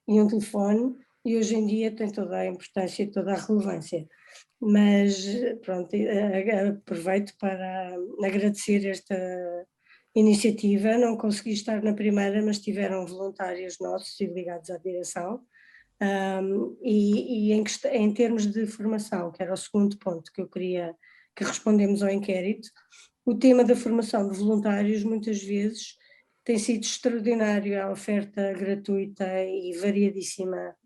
e um telefone, e hoje em dia tem toda a importância e toda a relevância. Mas pronto, aproveito para agradecer esta iniciativa. Não consegui estar na primeira, mas tiveram voluntários nossos e ligados à direção. E em termos de formação, que era o segundo ponto que eu queria que respondemos ao inquérito, o tema da formação de voluntários muitas vezes tem sido extraordinário, a oferta gratuita e variadíssima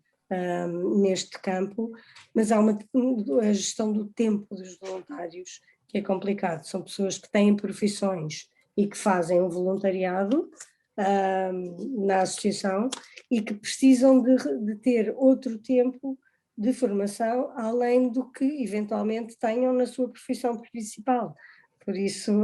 neste campo, mas há a gestão do tempo dos voluntários que é complicado. São pessoas que têm profissões e que fazem um voluntariado na associação e que precisam de ter outro tempo de formação além do que eventualmente tenham na sua profissão principal. Por isso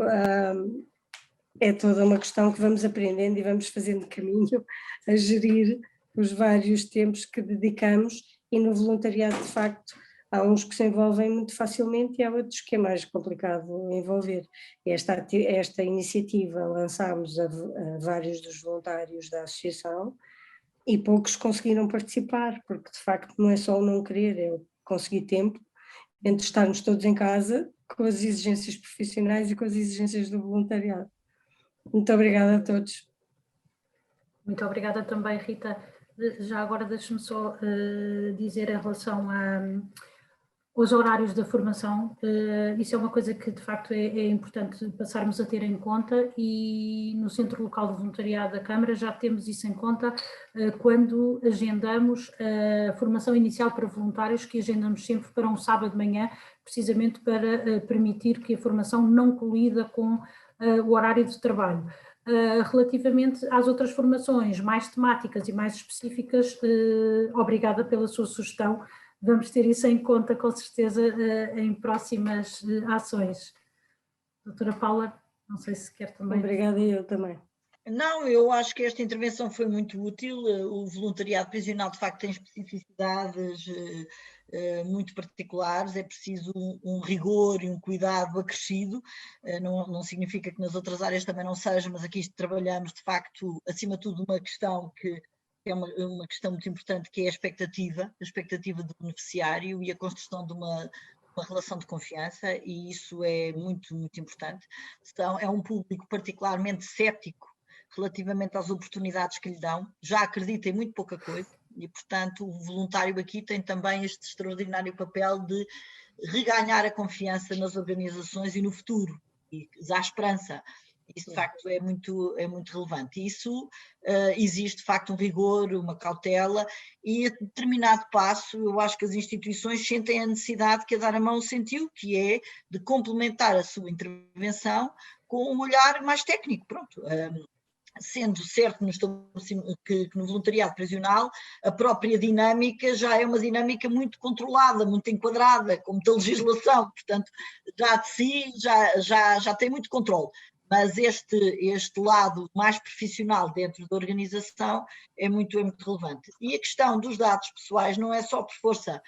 é toda uma questão que vamos aprendendo e vamos fazendo caminho a gerir os vários tempos que dedicamos, e no voluntariado de facto há uns que se envolvem muito facilmente e há outros que é mais complicado envolver. Esta iniciativa lançámos a vários dos voluntários da associação e poucos conseguiram participar, porque de facto não é só o não querer, é o conseguir tempo entre estarmos todos em casa com as exigências profissionais e com as exigências do voluntariado. Muito obrigada a todos. Muito obrigada também, Rita. Já agora deixe-me só dizer em relação aos horários da formação, isso é uma coisa que de facto é importante passarmos a ter em conta, e no Centro Local de Voluntariado da Câmara já temos isso em conta quando agendamos a formação inicial para voluntários, que agendamos sempre para um sábado de manhã, precisamente para permitir que a formação não colida com o horário de trabalho. Relativamente às outras formações mais temáticas e mais específicas, obrigada pela sua sugestão, vamos ter isso em conta com certeza em próximas ações. Doutora Paula, não sei se quer também. Obrigada, eu também. Não, eu acho que esta intervenção foi muito útil. O voluntariado prisional de facto tem especificidades muito particulares, é preciso um rigor e um cuidado acrescido, não significa que nas outras áreas também não seja, mas aqui trabalhamos de facto, acima de tudo, uma questão que é uma questão muito importante, que é a expectativa do beneficiário e a construção de uma relação de confiança, e isso é muito, muito importante. É um público particularmente cético relativamente às oportunidades que lhe dão, já acredita em muito pouca coisa, e portanto o voluntário aqui tem também este extraordinário papel de reganhar a confiança nas organizações e no futuro, e dá esperança. Isso, de facto, é muito relevante. Isso existe, de facto, um rigor, uma cautela, e a determinado passo, eu acho que as instituições sentem a necessidade que a Dar a Mão sentiu, que é de complementar a sua intervenção com um olhar mais técnico, pronto. Sendo certo que no voluntariado prisional a própria dinâmica já é uma dinâmica muito controlada, muito enquadrada, com muita legislação, portanto, já de si já tem muito controle. Mas este lado mais profissional dentro da organização é muito relevante. E a questão dos dados pessoais não é só por força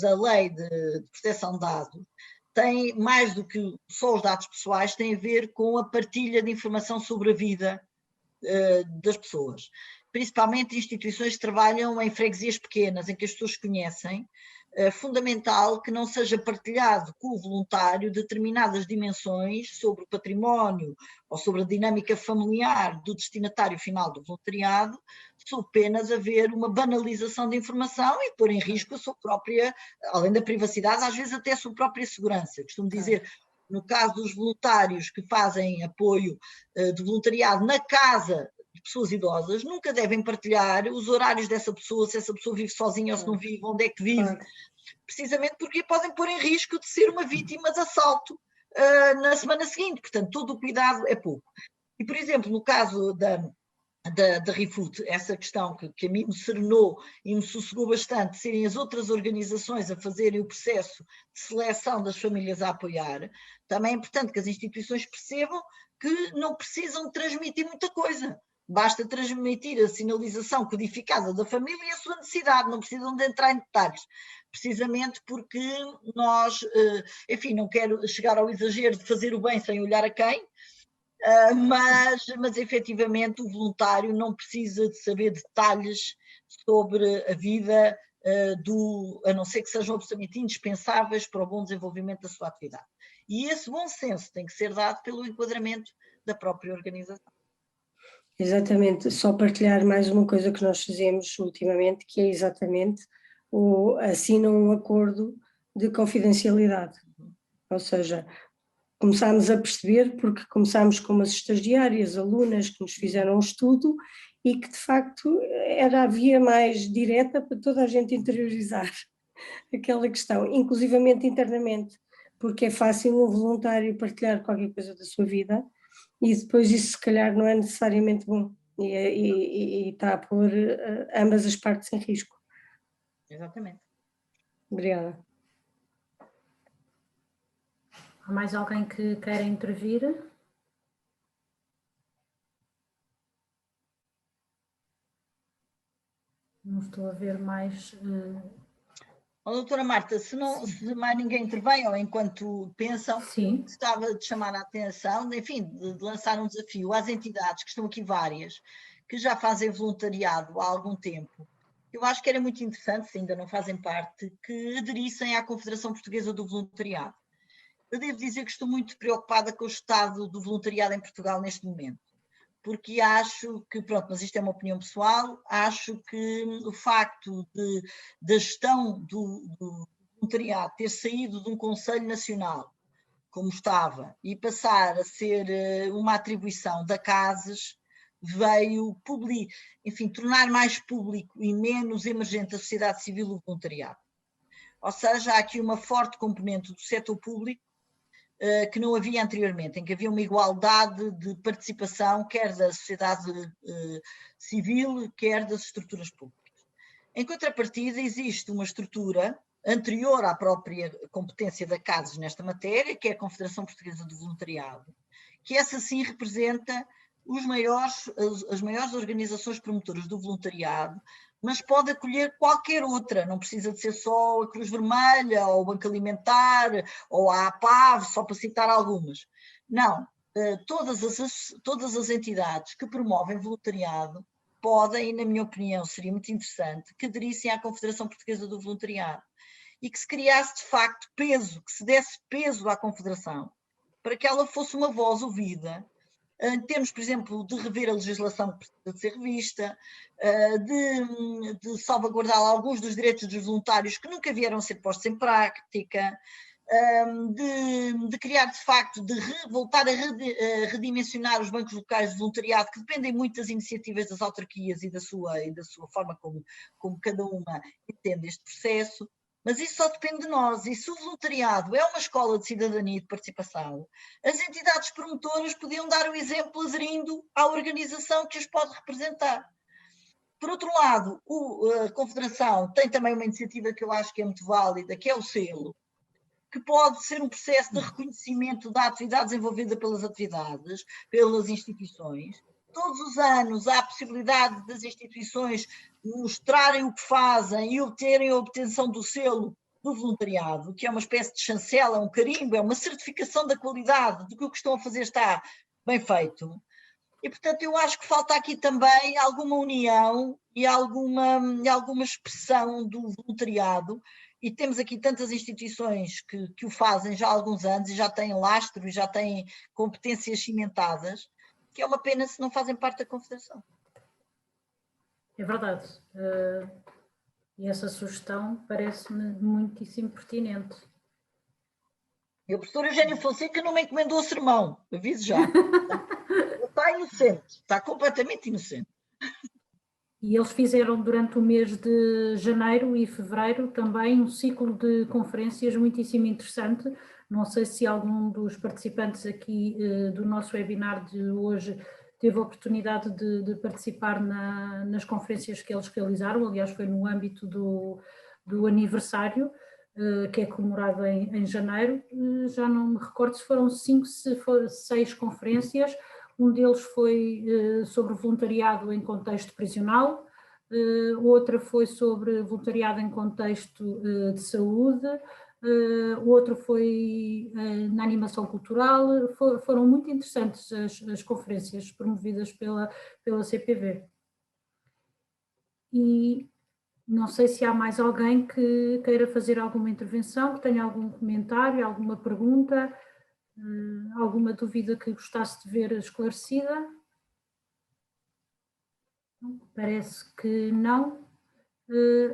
da lei de proteção de dados, tem mais do que só os dados pessoais, tem a ver com a partilha de informação sobre a vida das pessoas, principalmente instituições que trabalham em freguesias pequenas, em que as pessoas conhecem. É fundamental que não seja partilhado com o voluntário determinadas dimensões sobre o património ou sobre a dinâmica familiar do destinatário final do voluntariado, sob penas haver uma banalização de informação e pôr em risco a sua própria, além da privacidade, às vezes até a sua própria segurança. Costumo dizer, no caso dos voluntários que fazem apoio de voluntariado na casa de pessoas idosas, nunca devem partilhar os horários dessa pessoa, se essa pessoa vive sozinha ou se não vive, onde é que vive, precisamente porque podem pôr em risco de ser uma vítima de assalto na semana seguinte. Portanto, todo o cuidado é pouco. E, por exemplo, no caso da ReFood, essa questão que a mim me serenou e me sossegou bastante, serem as outras organizações a fazerem o processo de seleção das famílias a apoiar, também é importante que as instituições percebam que não precisam transmitir muita coisa. Basta transmitir a sinalização codificada da família e a sua necessidade, não precisam de entrar em detalhes, precisamente porque nós, enfim, não quero chegar ao exagero de fazer o bem sem olhar a quem, mas efetivamente o voluntário não precisa de saber detalhes sobre a vida a não ser que sejam absolutamente indispensáveis para o bom desenvolvimento da sua atividade. E esse bom senso tem que ser dado pelo enquadramento da própria organização. Exatamente, só partilhar mais uma coisa que nós fizemos ultimamente, que é exatamente assinam um acordo de confidencialidade, ou seja, começámos a perceber, porque começámos com umas estagiárias, alunas que nos fizeram um estudo e que de facto era a via mais direta para toda a gente interiorizar aquela questão, inclusivamente internamente, porque é fácil um voluntário partilhar qualquer coisa da sua vida e depois isso se calhar não é necessariamente bom e está a pôr ambas as partes em risco. Exatamente. Obrigada. Há mais alguém que queira intervir? Não estou a ver mais. Doutora Marta, se mais ninguém intervém ou enquanto pensam, Sim. gostava de chamar a atenção, enfim, de lançar um desafio às entidades, que estão aqui várias, que já fazem voluntariado há algum tempo. Eu acho que era muito interessante, se ainda não fazem parte, que aderissem à Confederação Portuguesa do Voluntariado. Eu devo dizer que estou muito preocupada com o estado do voluntariado em Portugal neste momento, porque acho que, pronto, mas isto é uma opinião pessoal, acho que o facto da gestão do voluntariado ter saído de um Conselho Nacional, como estava, e passar a ser uma atribuição da CASES, veio, enfim, tornar mais público e menos emergente a sociedade civil o voluntariado. Ou seja, há aqui uma forte componente do setor público que não havia anteriormente, em que havia uma igualdade de participação, quer da sociedade civil, quer das estruturas públicas. Em contrapartida, existe uma estrutura anterior à própria competência da CASES nesta matéria, que é a Confederação Portuguesa do Voluntariado, que essa sim representa as maiores organizações promotoras do voluntariado, mas pode acolher qualquer outra, não precisa de ser só a Cruz Vermelha, ou o Banco Alimentar, ou a APAV, só para citar algumas. Não, todas as entidades que promovem voluntariado podem, e na minha opinião seria muito interessante, que aderissem à Confederação Portuguesa do Voluntariado e que se criasse de facto peso, que se desse peso à Confederação, para que ela fosse uma voz ouvida, em termos, por exemplo, de rever a legislação que precisa de ser revista, de salvaguardar alguns dos direitos dos voluntários que nunca vieram a ser postos em prática, de criar, de facto, voltar a redimensionar os bancos locais de voluntariado, que dependem muito das iniciativas das autarquias e da sua forma como cada uma entende este processo, mas isso só depende de nós. E se o voluntariado é uma escola de cidadania e de participação, as entidades promotoras podiam dar o exemplo aderindo à organização que as pode representar. Por outro lado, a Confederação tem também uma iniciativa que eu acho que é muito válida, que é o selo, que pode ser um processo de reconhecimento da atividade desenvolvida pelas instituições. Todos os anos há a possibilidade das instituições mostrarem o que fazem e obterem a obtenção do selo do voluntariado, que é uma espécie de chancela, um carimbo, é uma certificação da qualidade de que o que estão a fazer está bem feito. E, portanto, eu acho que falta aqui também alguma união e alguma expressão do voluntariado, e temos aqui tantas instituições que o fazem já há alguns anos e já têm lastro e já têm competências cimentadas, que é uma pena se não fazem parte da Confederação. É verdade. E essa sugestão parece-me muitíssimo pertinente. E o professor Eugênio Fonseca não me encomendou o sermão, aviso já. Está inocente, está completamente inocente. E eles fizeram durante o mês de janeiro e fevereiro também um ciclo de conferências muitíssimo interessante. Não sei se algum dos participantes aqui do nosso webinar de hoje teve a oportunidade de participar nas conferências que eles realizaram. Aliás, foi no âmbito do aniversário, que é comemorado em janeiro. Já não me recordo se foram 5, se foram 6 conferências. Um deles foi sobre voluntariado em contexto prisional, outra foi sobre voluntariado em contexto de saúde, outro foi na animação cultural. Foram muito interessantes as conferências promovidas pela CPV. E não sei se há mais alguém que queira fazer alguma intervenção, que tenha algum comentário, alguma pergunta. Alguma dúvida que gostasse de ver esclarecida? Parece que não.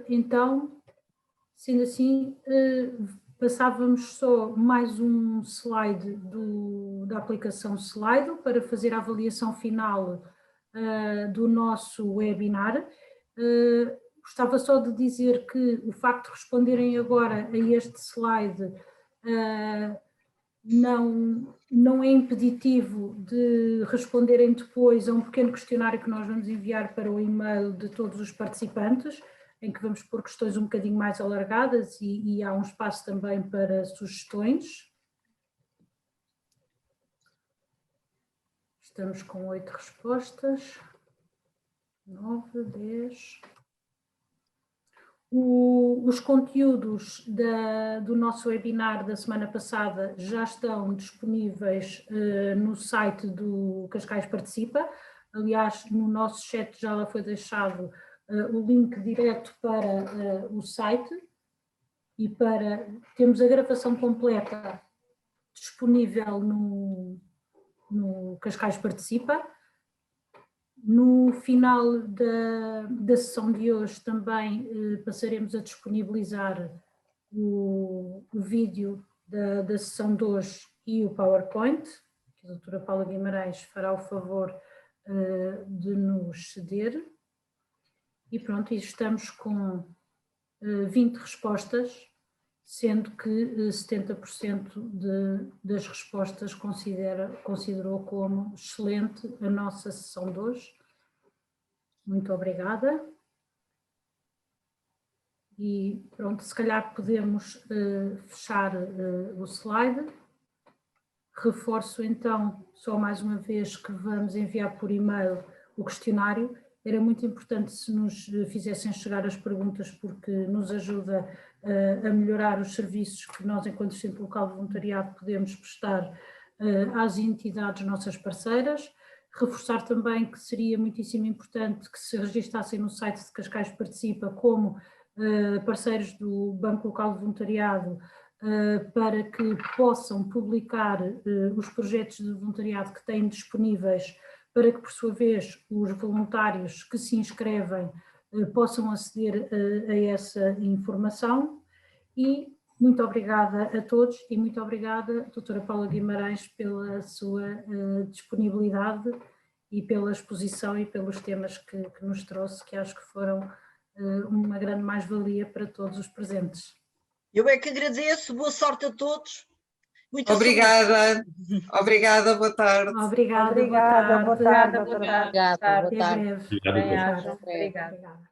Então, sendo assim, passávamos só mais um slide da aplicação Slido para fazer a avaliação final do nosso webinar. Gostava só de dizer que o facto de responderem agora a este slide não é impeditivo de responderem depois a um pequeno questionário que nós vamos enviar para o e-mail de todos os participantes, em que vamos pôr questões um bocadinho mais alargadas e há um espaço também para sugestões. Estamos com 8 respostas, 9, 10... Os conteúdos do nosso webinar da semana passada já estão disponíveis no site do Cascais Participa. Aliás, no nosso chat já lá foi deixado o link direto para o site e temos a gravação completa disponível no Cascais Participa. No final da sessão de hoje também passaremos a disponibilizar o vídeo da sessão de hoje e o PowerPoint, que a doutora Paula Guimarães fará o favor de nos ceder. E pronto, estamos com 20 respostas, sendo que 70% das respostas considerou como excelente a nossa sessão de hoje. Muito obrigada. E pronto, se calhar podemos fechar o slide. Reforço então, só mais uma vez, que vamos enviar por e-mail o questionário. Era muito importante se nos fizessem chegar as perguntas, porque nos ajuda a melhorar os serviços que nós, enquanto Centro Local de Voluntariado, podemos prestar às entidades nossas parceiras. Reforçar também que seria muitíssimo importante que se registassem no site de Cascais Participa como parceiros do Banco Local de Voluntariado, para que possam publicar os projetos de voluntariado que têm disponíveis, para que, por sua vez, os voluntários que se inscrevem possam aceder a essa informação. E Muito obrigada a todos e muito obrigada, doutora Paula Guimarães, pela sua disponibilidade e pela exposição e pelos temas que nos trouxe, que acho que foram uma grande mais-valia para todos os presentes. Eu é que agradeço, boa sorte a todos. Muita Obrigada, obrigada, boa tarde. Obrigada, Obrigada, boa tarde. Obrigada, boa Até tarde. breve. Obrigado. Obrigada.